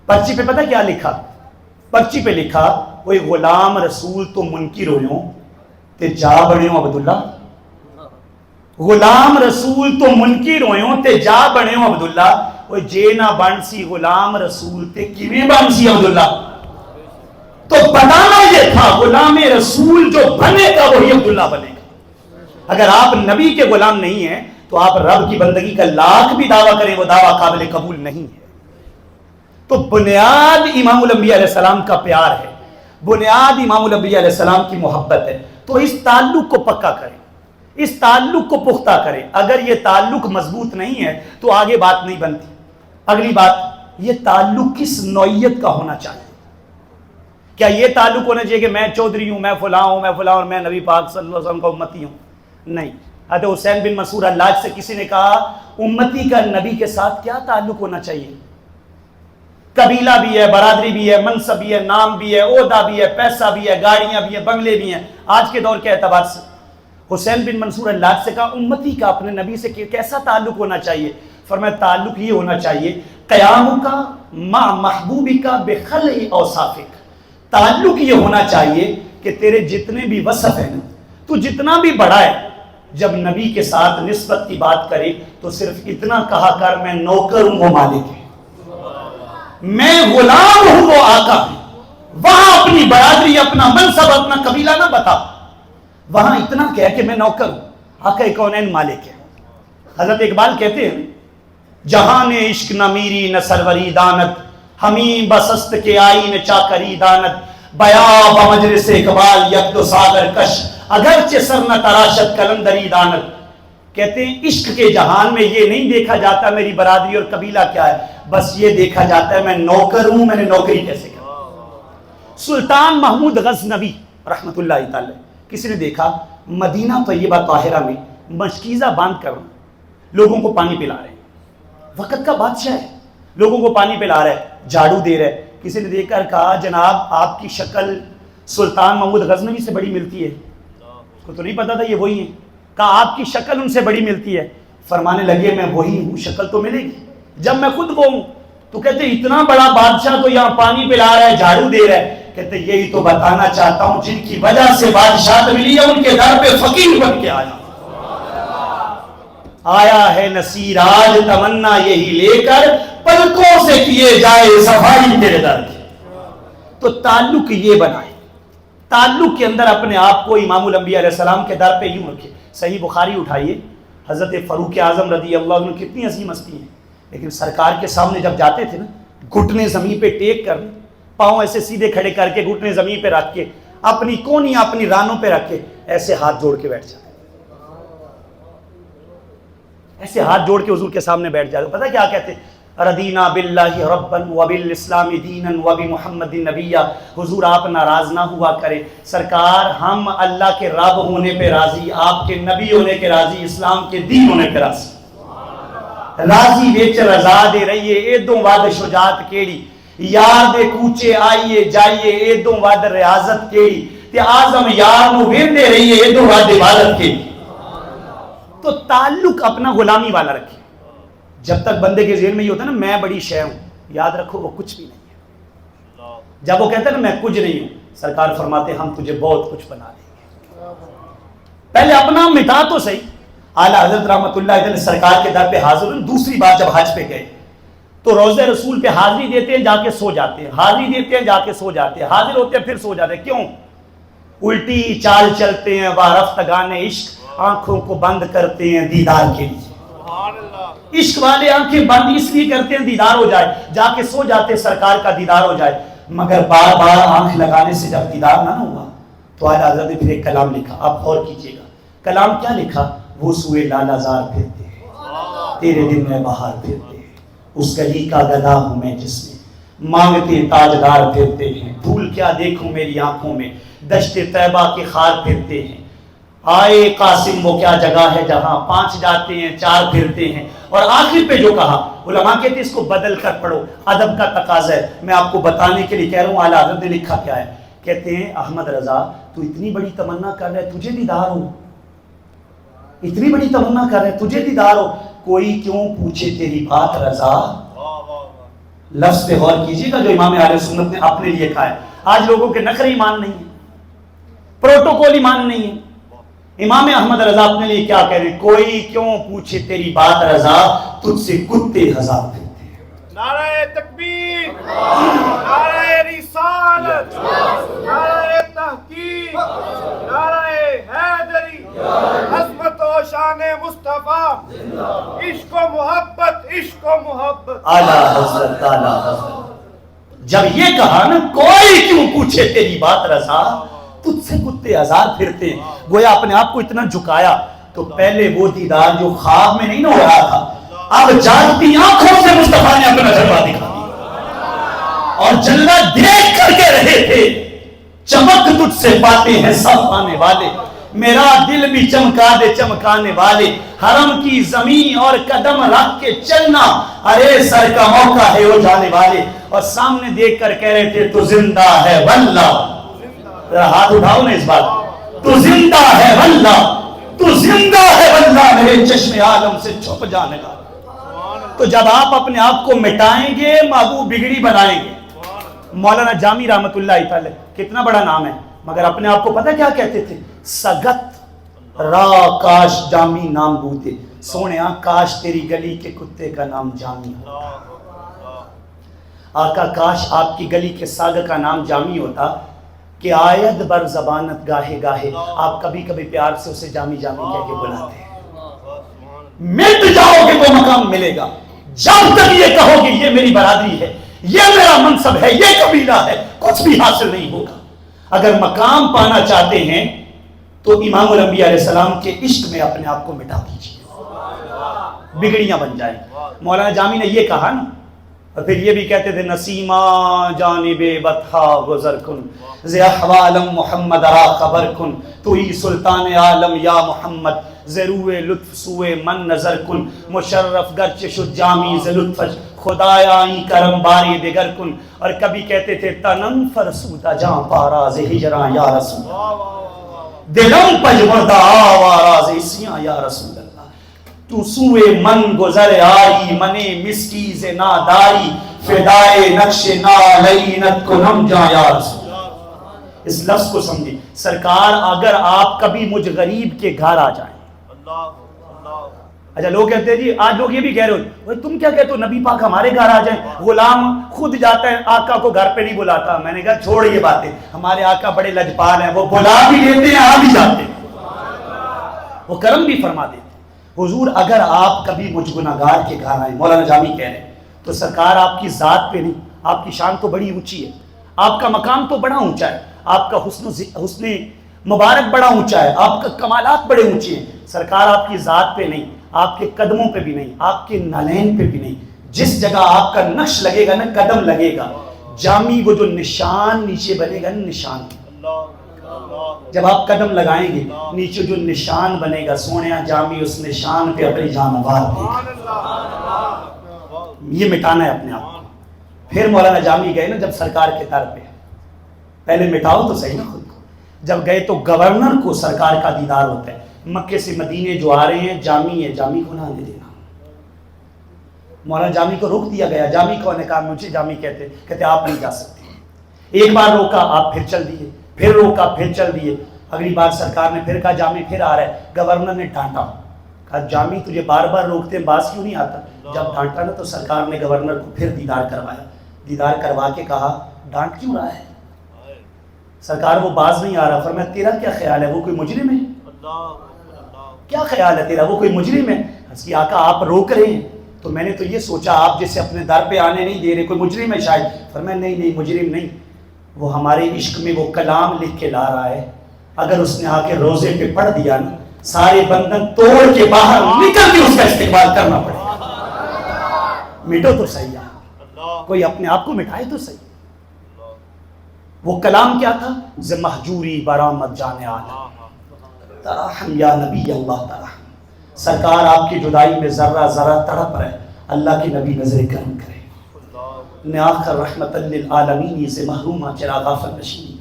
پرچی پہ پتہ کیا لکھا؟ پرچی پہ لکھا وہ غلام رسول تو منکر ہوئوں تے جا بڑھوں عبداللہ، غلام رسول تو منکر ہوئوں تے جا بڑھوں عبداللہ، وہ جے نہ بن سی غلام رسول تے کیویں بن سی عبداللہ۔ تو بتانا یہ تھا غلام رسول جو بنے گا وہی عبداللہ بنے گا۔ اگر آپ نبی کے غلام نہیں ہیں تو آپ رب کی بندگی کا لاکھ بھی دعویٰ کریں وہ دعویٰ قابل قبول نہیں ہے۔ تو بنیاد امام الانبیاء علیہ السلام کا پیار ہے، بنیاد امام الانبیاء علیہ السلام کی محبت ہے، تو اس تعلق کو پکا کریں، اس تعلق کو پختہ کریں۔ اگر یہ تعلق مضبوط نہیں ہے تو آگے بات نہیں بنتی۔ اگلی بات، یہ تعلق کس نوعیت کا ہونا چاہیے؟ کیا یہ تعلق ہونا چاہیے کہ میں چودھری ہوں، میں فلاں ہوں، میں فلاں اور میں نبی پاک صلی اللہ علیہ وسلم کا امتی ہوں؟ نہیں۔ حضرت حسین بن مسعود حلاج سے کسی نے کہا امتی کا نبی کے ساتھ کیا تعلق ہونا چاہیے؟ قبیلہ بھی ہے، برادری بھی ہے، منصب بھی ہے، نام بھی ہے، عہدہ بھی ہے، پیسہ بھی ہے، گاڑیاں بھی ہیں، بنگلے بھی ہیں، آج کے دور کے اعتبار سے۔ حسین بن منصور حلاج سے کہا امتی کا اپنے نبی سے کیسا تعلق ہونا چاہیے؟ فرمایا تعلق یہ ہونا چاہیے قیامک مع محبوبک بخلع اوصافک، تعلق یہ ہونا چاہیے کہ تیرے جتنے بھی وصف ہیں نا، تو جتنا بھی بڑا ہے، جب نبی کے ساتھ نسبت کی بات کرے تو صرف اتنا کہا کر میں نوکر ہوں وہ مالک ہے، میں غلام ہوں وہ آقا ہے۔ وہاں اپنی برادری، اپنا منصب، اپنا قبیلہ نہ بتا، وہاں اتنا کہہ کہ میں نوکر ہوں، آقا کونین مالک ہے۔ حضرت اقبال کہتے ہیں جہان عشق نہ میری نہ سروری دانت، ہمیں بسست کے آئی نہ چاکری دانت، بیاب مجلس اقبال یک دو ساگر کش، اگرچہ سر نہ تراشت کلندری دانت۔ کہتے ہیں عشق کے جہان میں یہ نہیں دیکھا جاتا میری برادری اور قبیلہ کیا ہے، بس یہ دیکھا جاتا ہے میں نوکر ہوں، میں نے نوکری کیسے کی۔ سلطان محمود غزنوی رحمت اللہ تعالی، کسی نے دیکھا مدینہ طیبہ طاہرہ میں مشکیزہ باندھ کر لوگوں کو پانی پلا رہے ہیں، وقت کا بادشاہ ہے، لوگوں کو پانی پلا رہا ہے، جھاڑو دے رہا ہے۔ کسی نے دیکھ کر کہا جناب آپ کی شکل سلطان محمود غزنوی سے بڑی ملتی ہے، اس کو تو نہیں پتا تھا یہ وہی ہیں، کہا آپ کی شکل ان سے بڑی ملتی ہے، فرمانے لگے میں وہی ہوں، شکل تو ملے گی جب میں خود وہ ہوں۔ تو کہتے اتنا بڑا بادشاہ تو یہاں پانی پلا رہا ہے، جھاڑو دے رہا ہے، کہتے یہی تو بتانا چاہتا ہوں جن کی وجہ سے بادشاہت ملی ہے ان کے در پہ فقیر بن کے آیا، آیا ہے نصیر آج تمنا یہی لے کر، پلکوں سے کیے جائے صفائی تیرے در کی۔ تو تعلق یہ بنائے، تعلق کے اندر اپنے آپ کو امام الانبیاء علیہ السلام کے در پہ یوں رکھے۔ صحیح بخاری اٹھائیے، حضرت فاروق اعظم رضی اللہ عنہ کتنی عظیم ہستی ہیں، لیکن سرکار کے سامنے جب جاتے تھے نا، گھٹنے زمین پہ ٹیک کر، پاؤں ایسے سیدھے کھڑے کر کے گھٹنے زمین پہ رکھ کے، اپنی کونیاں اپنی رانوں پہ رکھ کے ایسے ہاتھ جوڑ کے بیٹھ جاتے، ایسے ہاتھ جوڑ کے حضور کے سامنے بیٹھ جاتے۔ پتہ کیا کہتے؟ رضینا باللہ ربا وبالاسلام دینا وبمحمد نبیا، حضور آپ ناراض نہ ہوا کرے، سرکار ہم اللہ کے رب ہونے پہ راضی، آپ کے نبی ہونے کے راضی، اسلام کے دین ہونے پہ راضی، راضی ویچ رضا دے رہیے ایدوں واد شجاعت کیڑی، یار دے کوچے آئیے جائیے ایدوں واد ریاضت کیڑی، تے آزم یار نو ویندے رہیے ایدوں واد عبادت کیڑی۔ تو تعلق اپنا غلامی والا رکھے۔ جب تک بندے کے ذہن میں یہ ہوتا ہے نا میں بڑی شے ہوں، یاد رکھو وہ کچھ بھی نہیں ہے۔ جب وہ کہتا ہے نا میں کچھ نہیں ہوں، سرکار فرماتے ہم تجھے بہت کچھ بنا دیں گے۔ پہلے اپنا مٹا تو صحیح۔ اعلیٰ حضرت رحمت اللہ علیہ سرکار کے در پہ حاضر ہوئے، دوسری بار جب حج پہ گئے تو روضہ رسول پہ حاضری دیتے ہیں، جا کے سو جاتے ہیں، حاضری دیتے ہیں، جا کے سو جاتے ہیں، حاضر ہوتے ہیں پھر سو جاتے ہیں۔ کیوں؟ الٹی چال چلتے ہیں، وارفتگان عشق آنکھوں کو بند کرتے ہیں دیدار کے لیے۔ عشق والے آنکھیں بند اس لیے کرتے ہیں دیدار ہو جائے، جا کے سو جاتے سرکار کا دیدار ہو جائے، مگر بار بار آنکھ لگانے سے جب دیدار نہ ہوا تو اعلیٰ حضرت نے پھر ایک کلام لکھا، آپ غور کیجئے گا کلام کیا لکھا؟ وہ سوئے لالا زار پھرتے ہیں، تیرے دن میں بہار پھرتے ہیں، اس گلی کا گدا ہوں میں جس میں مانگتے تاجدار پھرتے ہیں، دھول کیا دیکھوں میری آنکھوں میں، دشت طیبہ کے خار پھرتے ہیں، آئے قاسم وہ کیا جگہ ہے جہاں 5 جاتے ہیں 4 پھرتے ہیں۔ اور آخر پہ جو کہا، علماء کہتے ہیں اس کو بدل کر پڑھو، ادب کا تقاضا ہے، میں آپ کو بتانے کے لیے کہہ رہا ہوں اعلیٰ حضرت نے لکھا کیا ہے۔ کہتے ہیں احمد رضا تو اتنی بڑی تمنا کر رہا ہے تجھے دیدار ہو، اتنی بڑی تمنا کر رہا ہے تجھے دیدار ہو، کوئی کیوں پوچھے تیری بات رضا۔ لفظ پہ غور کیجیے گا جو امام اہل سنت نے اپنے لیے کہا ہے۔ آج لوگوں کے نخرے ایمان نہیں ہے، پروٹوکول ایمان نہیں ہے۔ امام احمد رضا اپنے لیے کیا کہہ رہے ہیں؟ کوئی کیوں پوچھے تیری بات رضا، تجھ سے کتے ہزار پھرتے ہیں۔ نعرہ تکبیر، نعرہ رسالت، نعرہ تحقیق، نعرہ حیدری، عظمت و شان مصطفیٰ، عشق و محبت، عشق و محبت۔ اعلیٰ حضرت، اعلیٰ حضرت جب یہ کہا نا کوئی کیوں پوچھے تیری بات رضا، تجھ سے کتے ہزار پھرتے ہیں، گویا اپنے آپ کو اتنا جھکایا۔ تو پہلے وہ دیدار جو خواب میں نہیں نہ ہو رہا تھا، اب جاگتی آنکھوں سے مصطفیٰ نے اپنا جلوہ دکھا دیا، اور جلوہ دیکھ کر کے رہے تھے چمک تجھ سے پاتے ہیں سب آنے والے، میرا دل بھی چمکا دے چمکانے والے، حرم کی زمین اور قدم رکھ کے چلنا، ارے سر کا موقع ہے وہ جانے والے۔ اور سامنے دیکھ کر کہہ رہے تھے تو زندہ ہے واللہ، ہاتھ اٹھاؤ نا اس بات، تو زندہ ہے واللہ، تو زندہ ہے واللہ، میرے چشم عالم سے چھپ جانے کا۔ تو جب آپ اپنے آپ کو مٹائیں گے محبوب بگڑی بنائیں گے. مولانا جامی رحمت اللہ تعالی کتنا بڑا نام ہے, مگر اپنے آپ کو پتہ کیا کہتے تھے؟ سگت را کاش جامی نام بوتے. سونیا کاش تیری گلی کے کتے کا نام جامی ہو. آقا کاش آپ کی گلی کے ساگ کا نام جامی ہوتا کہ آید بر زبانت گاہے گاہے آپ کبھی کبھی پیار سے اسے جامی جامی کہہ کے بلاتے ہیں. مٹ جاؤ گے تو مقام ملے گا. جب تک یہ کہو گے یہ میری برادری ہے, یہ میرا منصب ہے, یہ قبیلہ ہے, کچھ بھی حاصل نہیں ہوگا. اگر مقام پانا چاہتے ہیں تو امام الانبیاء علیہ السلام کے عشق میں اپنے آپ کو مٹا دیجیے, بگڑیاں بن جائیں. مولانا جامی نے یہ کہا نا, اور پھر یہ بھی کہتے تھے نسیمہ جانب بطحا گزر کن ز احوالم محمد را خبر کن تو ہی سلطان عالم یا محمد ضروع لطف سوئے من نظر کن مشرف گرچ شد جامی ز لطفش خدایا ای کرم باری دگر کن. اور کبھی کہتے تھے تنم فرسودہ جاں پاراز ہجراں یا رسول دلم پجمردہ آواراز اسیاں یا رسول اللہ. تو سوئے من گزر آئی منے مسکیز ناداری فدائے نقش نالینت کو نم جا یا رسول. اس لفظ کو سمجھیں سرکار, اگر آپ کبھی مجھ غریب کے گھر آ جائیں. اچھا لوگ کہتے ہیں جی, آج لوگ یہ بھی کہہ رہے ہو تم کیا کہتے ہو نبی پاک ہمارے گھر آ جائیں. غلام خود جاتا ہے آقا کو گھر پہ نہیں بلاتا. میں نے کہا چھوڑ یہ باتیں, ہمارے آقا بڑے لجپال ہیں, وہ بلا بھی لیتے ہیں آ بھی جاتے ہیں, وہ کرم بھی فرما دیتے. حضور اگر آپ کبھی مجھ گناہگار کے گھر آئیں, مولانا جامی کہہ رہے ہیں, تو سرکار آپ کی ذات پہ نہیں, آپ کی شان تو بڑی اونچی ہے, آپ کا مقام تو بڑا اونچا ہے, آپ کا حسن مبارک بڑا اونچا ہے, آپ کا کمالات بڑے اونچے ہیں. سرکار آپ کی ذات پہ نہیں, آپ کے قدموں پہ بھی نہیں, آپ کے نالین پہ بھی نہیں. جس جگہ آپ کا نقش لگے گا نا, قدم لگے گا, جامی وہ جو نشان نیچے بنے گا نا, نشان جب آپ قدم لگائیں گے نیچے جو نشان بنے گا, سونیا جامی اس نشان پہ اپنی جان وار دے گا. یہ مٹانا ہے اپنے آپ کو. پھر مولانا جامی گئے نا جب سرکار کے در پہ, پہلے مٹاؤ تو صحیح نا خود کو. جب گئے تو گورنر کو سرکار کا دیدار ہوتا ہے. مکے سے مدینے جو آ رہے ہیں جامی ہے, جامی کو نہ آنے دینا. مولانا جامی کو روک دیا گیا. جامی کو نے کہا مجھے جامی کہتے آپ نہیں جا سکتے. ایک بار روکا, آپ پھر چل دیے, پھر روکا, پھر چل دیے. اگلی بار سرکار نے پھر کہا جامی پھر آ رہا ہے. گورنر نے ڈانٹا, کہا جامی تجھے بار بار روکتے ہیں باز کیوں نہیں آتا. جب ڈانٹا نا تو سرکار نے گورنر کو پھر دیدار کروایا. دیدار کروا کے کہا ڈانٹ کیوں رہا ہے. سرکار وہ باز نہیں آ رہا. فرمایا تیرا کیا خیال ہے وہ کوئی مجرم ہے؟ کیا خیال ہے تیرا وہ کوئی مجرم ہے؟ اس کی آقا آپ روک رہے ہیں تو میں نے تو یہ سوچا آپ جیسے اپنے در پہ آنے نہیں دے رہے, کوئی مجرم ہے شاید. فرمایا نہیں مجرم نہیں, وہ ہمارے عشق میں وہ کلام لکھ کے لا رہا ہے. اگر اس نے آ کے روزے پہ پڑھ دیا نا, سارے بندن توڑ کے باہر نکل کے اس کا استقبال کرنا پڑے گا. مٹو تو صحیح ہے, کوئی اپنے آپ کو مٹائے تو صحیح. وہ کلام کیا تھا؟ ز محجوری برآمد جانے آنا ترحم یا نبی اللہ ترحم. سرکار آپ کی جدائی میں ذرہ ذرہ تڑپ رہے, اللہ کی نبی نظر کرم کرے. نے آخر رحمت للعالمین سے محرومہ چرا غافل نشینی.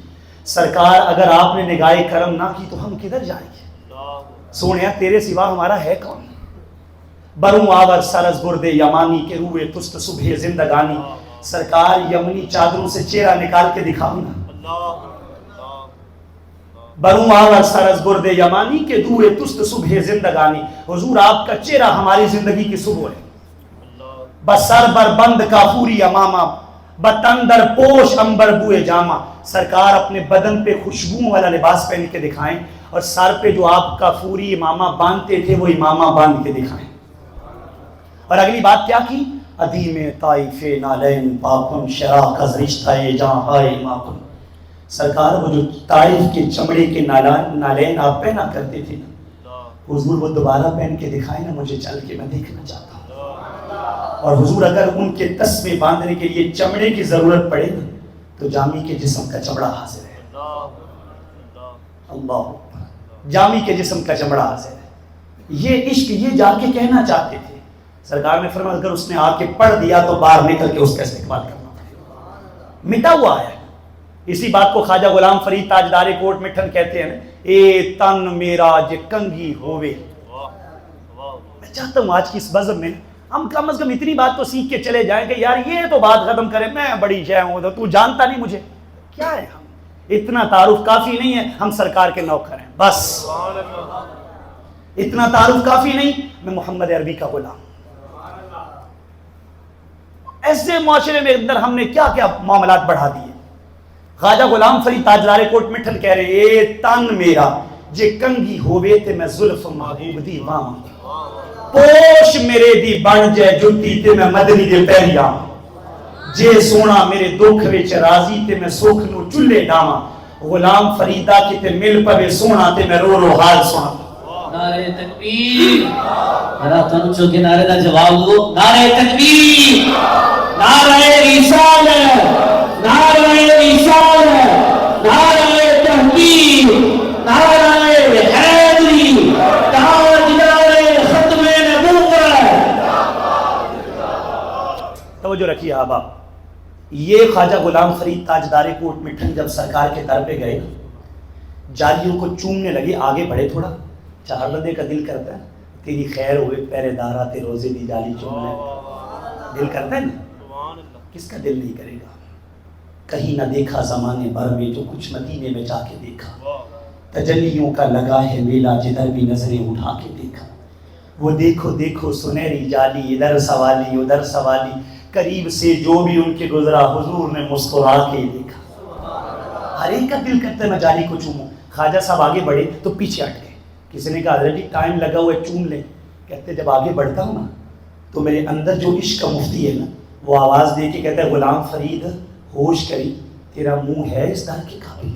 سرکار اگر آپ نے نگاہ کرم نہ کی تو ہم کدھر جائیں گے. سونیا تیرے سوا ہمارا ہے کون. بروں آور سرز برد یمانی کے روئے تست صبح زندگانی. سرکار یمنی چادروں سے چہرہ نکال کے دکھاؤ نا. بروں آور سرز برد یمانی کے روئے تست صبح زندگانی. حضور آپ کا چہرہ ہماری زندگی کی صبح ہے. بسر بر بند کافوری امامہ بتندر پوش امبر بوئے جامہ. سرکار اپنے بدن پہ خوشبو والا لباس پہن کے دکھائیں, اور سر پہ جو آپ کافوری امامہ باندھتے تھے وہ امامہ باندھ کے دکھائیں. اور اگلی بات کیا کی؟ ادیم طائف نالین پاکن شراک از رشتہ جہاں ہائے ماکن. سرکار وہ جو طائف کے چمڑے کے نالین آپ پہنا کرتے تھے نا, حضور وہ دوبارہ پہن کے دکھائیں نا مجھے, چل کے میں دیکھنا چاہتا ہوں. اور حضور اگر ان کے تسمے باندھنے کے لیے چمڑے کی ضرورت پڑے نا تو جامی کے جسم کا چمڑا حاضر ہے. اللہ, جامی کے جسم کا چمڑا حاضر ہے. یہ عشق یہ جا کے کہنا چاہتے تھے. سرکار نے فرمایا اگر اس نے آ کے پڑھ دیا تو باہر نکل کے اس کا استقبال کرنا پڑے گا. مٹا ہوا ہے. اسی بات کو خواجہ غلام فرید تاجدار کوٹ مٹھن کہتے ہیں, اے تن میرا ج کنگھی ہووے. میں چاہتا ہوں آج کی اس بزم میں ہم کم از کم اتنی بات تو سیکھ کے چلے جائیں کہ یار یہ تو بات ختم کرے، میں بڑی شے ہوں تو جانتا نہیں مجھے کیا ہے. ہم اتنا تعارف کافی نہیں ہے ہم سرکار کے نوکر ہیں، بس اتنا تعارف کافی نہیں، میں محمد عربی کا غلام. ایسے معاشرے میں اندر ہم نے کیا کیا معاملات بڑھا دیے. خواجہ غلام فرید تاجدار کوٹ مٹھن کہہ رہے ہیں اے تن میرا جے کنگھی ہووے تے میں زلف محبوب دی وام، پوش میرے دی بن جائے جتی تے میں مدنی دے پیری آواں، جے سونا میرے دکھ وچ راضی تے میں سکھ نو چلے ڈاواں، غلام فریدا کی تے مل پوے سونا تے میں رو رو حال سنا. نعرہ تکبیر. ذرا تن چو کے نعرے دا جواب دو. نعرہ تکبیر، نعرہ رسالت، نعرہ رسالت، نعرہ تحقیق، نعرہ حیدری، تاجدار ختم نبوت. توجہ رکھیے احباب، یہ خواجہ غلام فرید تاجدار کوٹ مٹھن جب سرکار کے در پہ گئے جالیوں کو چومنے لگے، آگے بڑھے تھوڑا، چہر بندے کا دل کرتا ہے تیری خیر ہوئے پہرے دارا تے روزے دی جالی چومنے، دل کرتا ہے نا، کس کا دل نہیں کرے گا. کہیں نہ دیکھا زمانے بھر میں جو کچھ مدینے میں جا کے دیکھا، تجلیوں کا لگا ہے میلہ جدھر بھی نظریں اٹھا کے دیکھا، وہ دیکھو دیکھو سنہری جالی، ادھر سوالی ادھر سوالی، قریب سے جو بھی ان کے گزرا حضور نے مسکرا کے دیکھا. ہر ایک کا دل کرتا ہے میں جالی کو چوموں. خواجہ صاحب آگے بڑھے تو پیچھے ہٹ گئے. کسی نے کہا حضرت جی ٹائم لگا ہوا ہے چوم لیں. کہتے جب آگے بڑھتا ہوں نا تو میرے اندر جو عشق کا مفتی ہے نا وہ آواز دے کے کہتا ہے غلام فرید ہوش کری تیرا منہ ہے اس در کے قابل.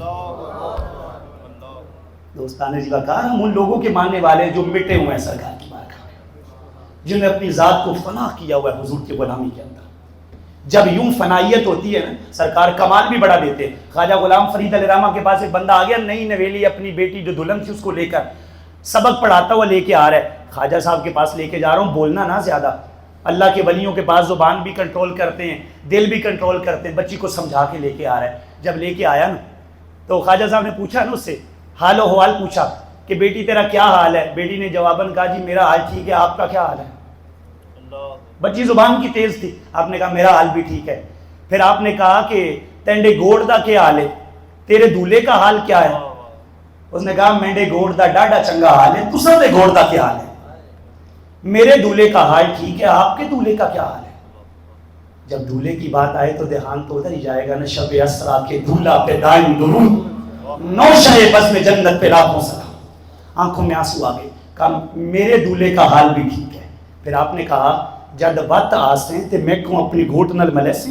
دوستان جی کا کہا ہم ان لوگوں کے ماننے والے جو مٹے ہوئے ہیں سرکار کی بارگاہ میں، جنہوں نے اپنی ذات کو فنا کیا ہوا ہے حضور کی غلامی کے اندر. جب یوں فنائیت ہوتی ہے نا سرکار کمال بھی بڑھا دیتے. خواجہ غلام فرید علیہ الرحمہ کے پاس ایک بندہ آ گیا، نئی نویلی اپنی بیٹی جو دلہن تھی اس کو لے کر سبق پڑھاتا ہوا لے کے آ رہا ہے. خواجہ صاحب کے پاس لے کے جا رہا ہوں، بولنا نہ زیادہ. اللہ کے ولیوں کے پاس زبان بھی کنٹرول کرتے ہیں، دل بھی کنٹرول کرتے ہیں. بچی کو سمجھا کے لے کے آ رہا ہے. جب لے کے آیا نا تو خواجہ صاحب نے پوچھا نا اس سے حال و حوال پوچھا کہ بیٹی تیرا کیا حال ہے. بیٹی نے جواباً کہا جی میرا حال ٹھیک ہے، آپ کا کیا حال ہے. بچی زبان کی تیز تھی، آپ نے کہا میرا حال بھی ٹھیک ہے. پھر آپ نے کہا کہ تینڈے گوڑ دا کیا حال ہے، تیرے دولے کا حال کیا ہے. اس نے کہا مینڈے گوڑ دا ڈاڈا چنگا حال ہے، تساں دے گوڑ دا کیا حال ہے. میرے دولے کا حال ٹھیک ہے، آپ کے دولے کا کیا حال ہے. جب دولے کی بات آئے تو دھیان تو ادھر ہی جائے گا نا. شب اسرا کے دولہ پہ دائم درود، نوشہ بس میں جنت پہ لاکھوں سلام. آنکھوں میں آنسو آ گئے. کہا میرے دولے کا حال بھی ٹھیک ہے. پھر آپ نے کہا جد وقت آسیں تے میں کوں اپنی گھوٹ نل ملے سے،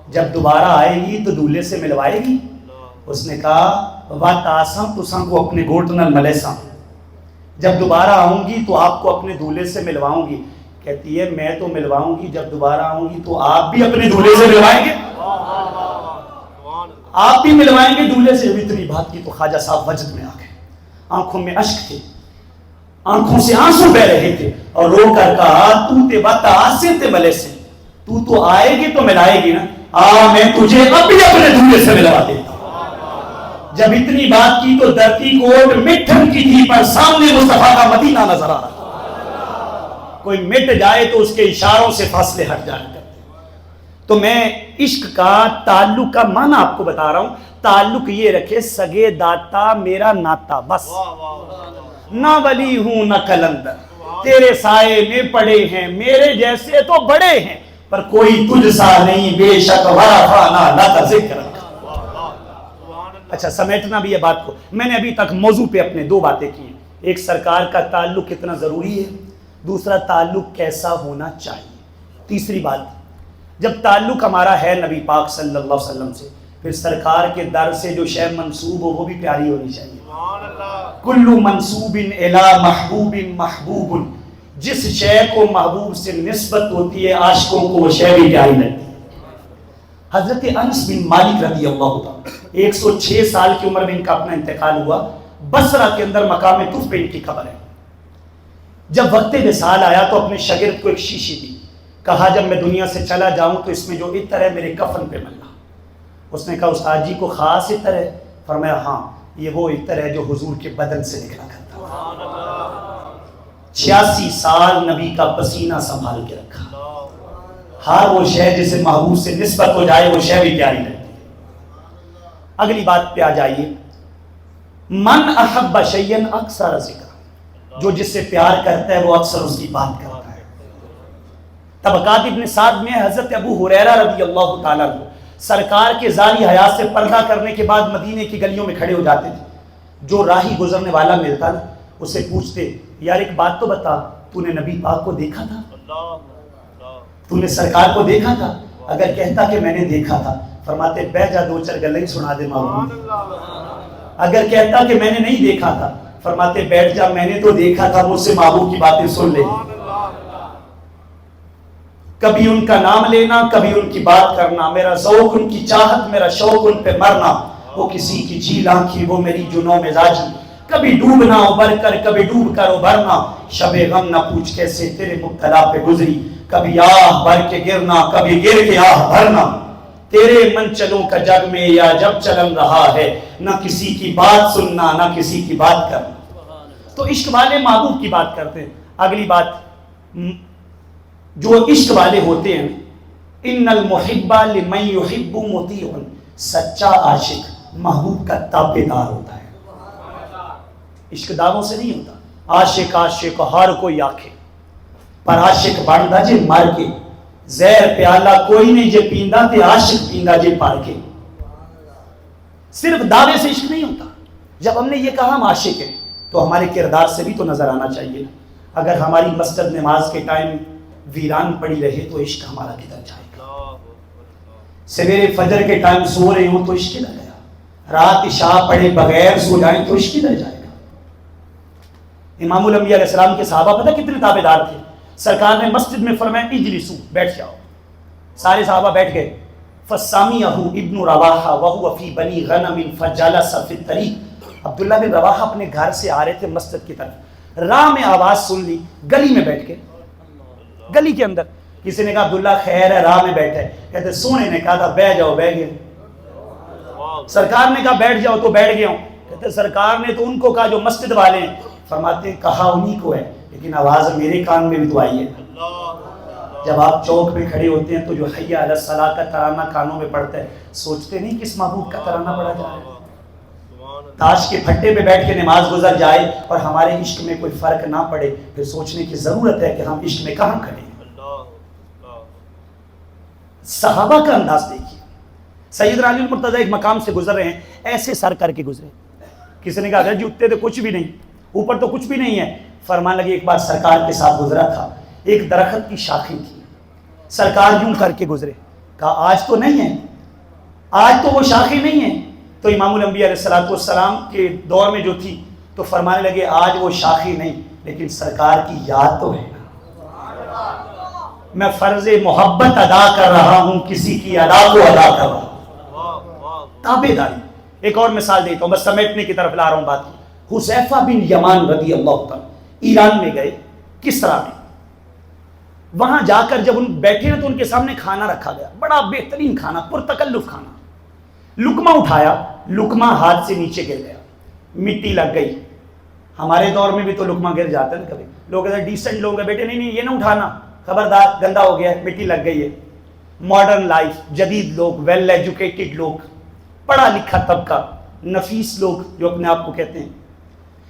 جب دوبارہ آئے گی تو دولے سے ملوائے گی. اس نے کہا وقت آساں تساں کو اپنے گھوٹ نل ملے ساں، جب دوبارہ آؤں گی تو آپ کو اپنے دولے سے ملواؤں گی. کہتی ہے میں تو ملواؤں گی، جب دوبارہ آؤں گی تو آپ بھی اپنے دولے سے ملوائیں گے، آپ بھی ملوائیں گے دولے سے. اتنی بات کی تو خواجہ صاحب وجد میں آ گئے. آنکھوں میں اشک تھے، آنکھوں سے آنسو بہ رہے تھے، اور رو کر کہا تو تے بات آسے تے ملے سے، تو آئے گی تو ملائے گی نا. میں تجھے اب بھی اپنے دولے سے ملوا دیتا ہوں. جب اتنی بات کی تو دھرتی کوٹ مٹھن کی تھی پر سامنے مصطفیٰ کا مدینہ نظر آ رہا. کوئی مٹ جائے تو اس کے اشاروں سے فاصلے ہٹ جایا کرتے. تو میں عشق کا تعلق کا معنی آپ کو بتا رہا ہوں. تعلق یہ رکھے سگے داتا میرا ناتا، بس. نہ ولی ہوں نہ کلندر، تیرے سائے میں پڑے ہیں میرے جیسے تو بڑے ہیں، پر کوئی تجھ سا نہیں بے شک ورفانا لک ذکر. اچھا سمیٹنا بھی ہے بات کو. میں نے ابھی تک موضوع پہ اپنے دو باتیں کی ہیں. ایک سرکار کا تعلق کتنا ضروری ہے، دوسرا تعلق کیسا ہونا چاہیے. تیسری بات جب تعلق ہمارا ہے نبی پاک صلی اللہ علیہ وسلم سے، پھر سرکار کے در سے جو شے منسوب ہو وہ بھی پیاری ہونی چاہیے. کل منسوب الی محبوب محبوب، جس شے کو محبوب سے نسبت ہوتی ہے عاشقوں کو وہ شے بھی پیاری لگتی ہے. حضرت انس بن مالک رضی اللہ تعالیٰ 106 سال کی عمر میں ان کا اپنا انتقال ہوا. بصرہ کے اندر مقام طف پہ ان کی قبر ہے. جب وقت وصال آیا تو اپنے شاگرد کو ایک شیشی دی، کہا جب میں دنیا سے چلا جاؤں تو اس میں جو عطر ہے میرے کفن پہ ملنا. اس نے کہا استاد جی کو خاص عطر ہے؟ فرمایا ہاں، یہ وہ عطر ہے جو حضور کے بدن سے نکلا کرتا. 86 سال نبی کا پسینہ سنبھال کے رکھا. ہر وہ شے جسے محبوب سے نسبت ہو جائے وہ شے بھی پیاری لگتی ہے. اگلی بات پہ آ جائیے. من احب شیئا اکثر ذکر، جو جس سے پیار کرتا ہے وہ اکثر اس کی بات کرتا ہے. طبقات ابن سعد میں حضرت ابو ہریرہ رضی اللہ تعالیٰ عنہ سرکار کے ظاہری حیات سے پردہ کرنے کے بعد مدینے کی گلیوں میں کھڑے ہو جاتے تھے. جو راہی گزرنے والا ملتا نا اسے پوچھتے یار ایک بات تو بتا، تو نے نبی پاک کو دیکھا تھا؟ تو نے سرکار کو دیکھا تھا؟ اگر کہتا کہ میں نے دیکھا تھا فرماتے بہ جا دو چار گلیں سنا دے محبوب. اگر کہتا کہ میں نے نہیں دیکھا تھا فرماتے بیٹھ جا میں نے تو دیکھا تھا، مجھ سے محبوب کی باتیں سن لے. کبھی ان کا نام لینا کبھی ان کی بات کرنا، میرا ذوق ان کی چاہت میرا شوق ان پہ مرنا. وہ کسی کی جھیل آنکھی وہ میری جنوں مزاجی، کبھی ڈوبنا ابھر کر کبھی ڈوب کر ابھرنا. شب غم نہ پوچھ کیسے تیرے مبتلا پہ گزری، کبھی آہ بھر کے گرنا کبھی گر کے آہ بھرنا. تیرے من چلوں کا جگ میں یا جب چلن رہا ہے، نہ کسی کی بات سننا نہ کسی کی بات کرنا. تو عشق والے محبوب کی بات کرتے ہیں. اگلی بات، جو عشق والے ہوتے ہیں، ان المحب لمن یحب مطیع، سچا عاشق محبوب کا تابع دار ہوتا ہے. عشق داروں سے نہیں ہوتا. عاشق عاشق ہر کوئی آکھے پر عاشق بندا جے مر کے، زہر پیالہ کوئی نہیں جے پیندا تے عاشق پیندا جے پار کے. صرف دعوے سے عشق نہیں ہوتا. جب ہم نے یہ کہا ہم عاشق ہیں تو ہمارے کردار سے بھی تو نظر آنا چاہیے. اگر ہماری مسجد نماز کے ٹائم ویران پڑی رہے تو عشق ہمارا کدھر جائے گا؟ سویرے فجر کے ٹائم سو رہے ہوں تو عشق کدھر گیا؟ رات عشاء پڑھے بغیر سو جائیں تو عشق کدھر جائے گا؟ امام الانبیاء علیہ السلام کے صحابہ پتہ کتنے تابع دار تھے؟ سرکار نے مسجد میں فرمایا اجلسو، بیٹھ جاؤ. سارے صحابہ بیٹھ گئے. فسامیہ ابن رواحہ وہو فی بنی غنم فجلس فی الطریق. عبداللہ بن رواحہ اپنے گھر سے آ رہے تھے مسجد کی طرف، راہ میں آواز سن لی، گلی میں بیٹھ کے، گلی کے اندر. کسی نے کہا عبداللہ خیر ہے راہ میں بیٹھے، کہتے سونے نے کہا تھا بہ جاؤ، بہ گئے. سرکار نے کہا بیٹھ جاؤ تو بیٹھ گیا ہوں. کہتے سرکار نے تو ان کو کہا جو مسجد والے ہیں. فرماتے ہیں کہا انہی کو ہے لیکن آواز میرے کان میں بھی تو آئی ہے. جب آپ چوک پہ کھڑے ہوتے ہیں تو جو حی علی الصلاۃ کا ترانہ کانوں میں پڑتا ہے، سوچتے نہیں کس محبوب کا ترانہ پڑا جا رہا ہے؟ تاش کے پھٹے پہ بیٹھ کے نماز گزر جائے اور ہمارے عشق میں کوئی فرق نہ پڑے، پھر سوچنے کی ضرورت ہے کہ ہم عشق میں کہاں کھڑے ہیں. صحابہ کا انداز دیکھیے. سیدنا علی المرتضیٰ ایک مقام سے گزر رہے ہیں، ایسے سر کر کے گزرے. کسی نے کہا جی اتنے تو کچھ بھی نہیں، اوپر تو کچھ بھی نہیں ہے. فرمان لگے ایک بار سرکار کے ساتھ گزرا تھا، ایک درخت کی شاخیں تھی، سرکار یوں کر کے گزرے. کہا آج تو نہیں ہے، آج تو وہ شاخیں نہیں ہیں. تو امام الانبیاء علیہ السلام کے دور میں جو تھی تو فرمانے لگے آج وہ شاخیں نہیں لیکن سرکار کی یاد تو ہے. میں فرض محبت ادا کر رہا ہوں، کسی کی ادا کو ادا کر رہا ہوں. تابع داری. ایک اور مثال دیتا ہوں، بس سمیٹنے کی طرف لا رہا ہوں بات. حذیفہ بن یمان رضی اللہ تعالیٰ ایران میں گئے، کسرا میں. وہاں جا کر جب ان بیٹھے نا تو ان کے سامنے کھانا رکھا گیا، بڑا بہترین کھانا، پرتکلف کھانا. لقمہ اٹھایا، لقمہ ہاتھ سے نیچے گر گیا، مٹی لگ گئی. ہمارے دور میں بھی تو لقمہ گر جاتا ہے نا کبھی. لوگ ایسے ڈیسنٹ لوگ ہیں، بیٹے نہیں یہ نہ اٹھانا، خبردار گندا ہو گیا ہے، مٹی لگ گئی ہے. ماڈرن لائف، جدید لوگ، ویل ایجوکیٹڈ لوگ، پڑھا لکھا طبقہ، نفیس لوگ جو اپنے آپ کو کہتے ہیں،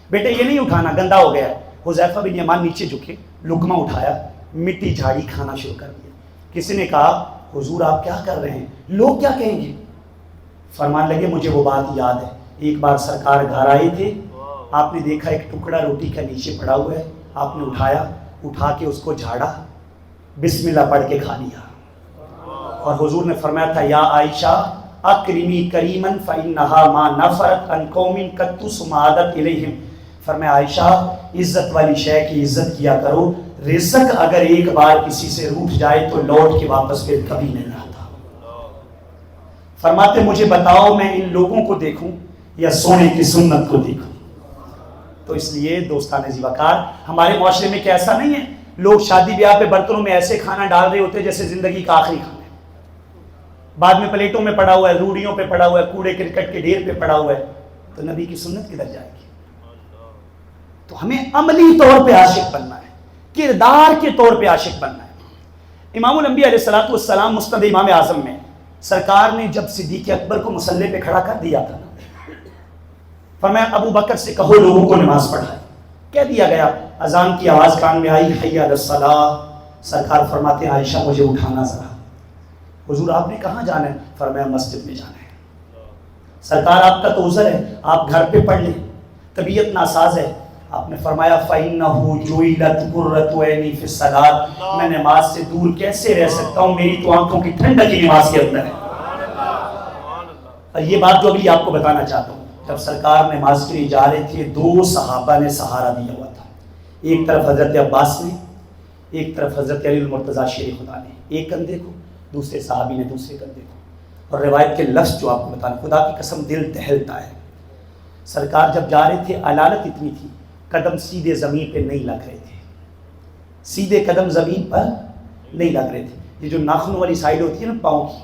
بیٹے یہ نہیں اٹھانا گندا ہو گیا ہے. حذیفہ بن یمان نیچے جھکے، لقمہ اٹھایا، مٹی جھاڑی، کھانا شروع کر دیا. کسی نے کہا حضور آپ کیا کر رہے ہیں، لوگ کیا کہیں گے؟ فرمان لگے مجھے وہ بات یاد ہے، ایک بار سرکار گھر آئے تھے، آپ نے دیکھا ایک ٹکڑا روٹی کا نیچے پڑا ہوا ہے، آپ نے اٹھایا، اٹھا کے اس کو جھاڑا، بسم اللہ پڑھ کے کھا لیا. اور حضور نے فرمایا تھا یا عائشہ اکرمی کریمن فإنہا ما نفرت ان قوم قد ثم عادت الیہم. فرمایا عائشہ عزت والی شے کی عزت کیا کرو، رزق اگر ایک بار کسی سے روٹ جائے تو لوٹ کے واپس پھر کبھی نہیں آتا. فرماتے مجھے بتاؤ میں ان لوگوں کو دیکھوں یا سونے کی سنت کو دیکھوں. تو اس لیے دوستان زیوکار ہمارے معاشرے میں کیا ایسا نہیں ہے، لوگ شادی بیاہ پہ برتنوں میں ایسے کھانا ڈال رہے ہوتے جیسے زندگی کا آخری کھانا ہے، بعد میں پلیٹوں میں پڑا ہوا ہے، روڑیوں پہ پڑا ہوا ہے، کوڑے کرکٹ کے ڈھیر پہ پڑا ہوا ہے. تو نبی کی سنت کدھر جائے گی؟ تو ہمیں عملی طور پہ عاشق بننا ہے، کردار کے طور پہ عاشق بننا ہے۔ امام الانبیاء علیہ الصلوۃ والسلام مسند امام اعظم میں سرکار نے جب صدیق اکبر کو مصلی پہ کھڑا کر دیا تھا، فرمایا ابو بکر سے کہو لوگوں کو نماز پڑھائے، کہہ دیا گیا، اذان کی آواز کان میں آئی، حی علی الصلاۃ، سرکار فرماتے ہیں عائشہ مجھے اٹھانا ذرا۔ حضور آپ نے کہاں جانا ہے؟ فرمایا مسجد میں جانا ہے۔ سرکار آپ کا تو عذر ہے، آپ گھر پہ پڑھ لیں، طبیعت ناساز ہے۔ آپ نے فرمایا فَإِنَّهُ جُعِلَتْ قُرَّةُ عَيْنِي فِي الصَّلَاةِ، میں نماز سے دور کیسے رہ سکتا ہوں، میری تو آنکھوں کی ٹھنڈک کی نماز کے اندر ہے۔ اور یہ بات جو ابھی آپ کو بتانا چاہتا ہوں، جب سرکار نماز کے لیے جا رہے تھے، دو صحابہ نے سہارا دیا ہوا تھا، ایک طرف حضرت عباس نے، ایک طرف حضرت علی المرتضیٰ شیر خدا نے، ایک کندھے کو، دوسرے صحابی نے دوسرے کندھے کو۔ اور روایت کے لفظ جو آپ کو بتانا، خدا کی قسم دل دہلتا ہے۔ سرکار جب جا رہے تھے، علالت اتنی تھی، قدم سیدھے زمین پہ نہیں لگ رہے تھے، سیدھے قدم زمین پر نہیں لگ رہے تھے۔ یہ جو ناخن والی سائڈ ہوتی ہے نا پاؤں کی،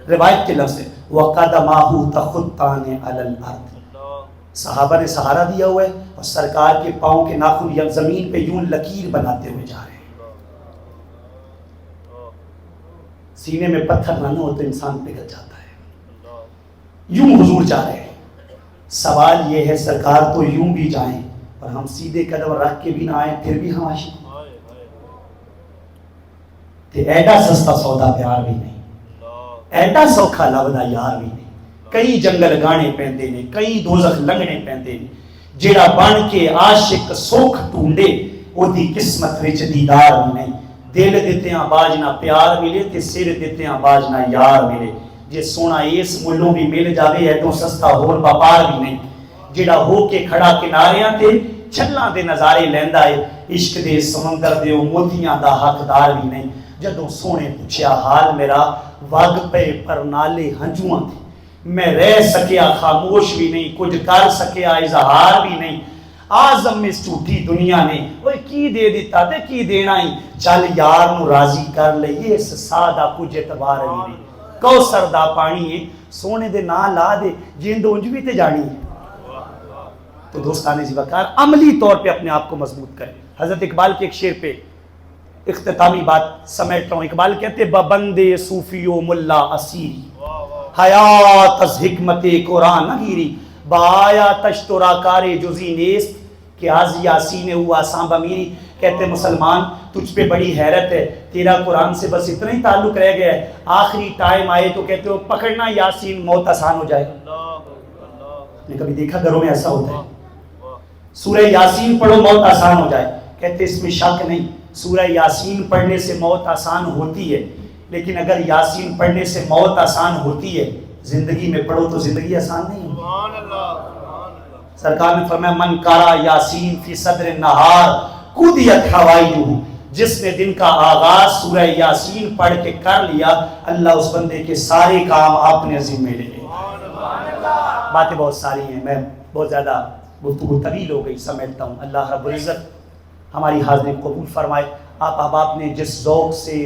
روایت کے لفظ ہے وَقَدَمَاهُ تَخُطَّانِ عَلَى الْأَرْضِ، صحابہ نے سہارا دیا ہوا ہے اور سرکار کے پاؤں کے ناخن یا زمین پہ یوں لکیر بناتے ہوئے جا رہے ہیں۔ سینے میں پتھر نہ ہو تو انسان پگھل جاتا ہے۔ یوں حضور جا رہے ہیں۔ سوال یہ ہے سرکار تو یوں بھی جائیں اور ہم سیدھے قدم رکھ کے بھی نہ آئیں، پھر بھی ہم عاشق ہیں۔ تے ایڈا سستا سودا پیار بھی نہیں، ایڈا سوکھا لبدا یار بھی نہیں۔ کئی جنگل گانے پیندے نے، کئی دوزخ لنگنے پیندے نے، جیڑا بن کے عاشق سوکھ ٹونڈے او دی قسمت وچ دیدار بھی نہیں۔ دل دیتے ہیں باج نہ پیار ملے تے سر دیتے ہیں باج نہ یار ملے۔ جے سونا اس ملوں بھی مل جاوے ایڈوں سستا ہور باپار بھی نہیں۔ جیڑا ہو کے کھڑا کناریاں تے چھلاں دے نظارے لیندا ہے، عشق دے سمندر دے موتیاں دا حقدار بھی نہیں۔ جدوں سونے پوچھیا حال میرا، وگ پے پر نالے ہنجواں تھے، میں رہ سکیا خاموش بھی نہیں، کچھ کر سکیا اظہار بھی نہیں۔ آزم اس جھوٹی دنیا نے وہ کی دے دیتا تے کی دینا ہی، چل یار نو راضی کر لئیے اس سادہ کچھ اعتبار بھی نہیں۔ کوثر دا پانی ہے، سونے دے نا لا دے، جیند اونج بھی تے جانی ہے۔ تو دوستانے جی وقار عملی طور پہ اپنے آپ کو مضبوط کریں۔ حضرت اقبال کے ایک شعر پہ اختتامی بات سمیٹ رہا ہوں۔ اقبال کہتے ببندے صوفی و ملا اسیری، حیات از حکمت قرآن نگیری، بایا تشترا کار جزی نیست کہ آز یاسین ہوا سانبہ میری۔ کہتے مسلمان تجھ پہ بڑی حیرت ہے، تیرا قرآن سے بس اتنا ہی تعلق رہ گیا ہے، آخری ٹائم آئے تو کہتے ہو پکڑنا یاسین موت آسان ہو جائے۔ نے کبھی دیکھا گھروں میں ایسا ہوتا ہے؟ سورہ یاسین پڑھو موت آسان ہو جائے، کہتے اس میں شک نہیں، سورہ یاسین پڑھنے سے موت آسان ہوتی ہے، لیکن اگر یاسین پڑھنے سے موت آسان ہوتی ہے، زندگی میں پڑھو تو زندگی آسان نہیں ہوتی۔ سرکار نے فرمایا من قرأ یاسین فی صدر النہار قضیت حوائجہ، جس نے دن کا آغاز سورہ یاسین پڑھ کے کر لیا، اللہ اس بندے کے سارے کام اپنے ذمہ لے لے۔ باتیں بہت ساری ہیں، میں بہت زیادہ گفتگو طویل ہو گئی، سمیٹتا ہوں۔ اللہ رب العزت ہماری حاضری قبول فرمائے۔ آپ احباب نے جس ذوق سے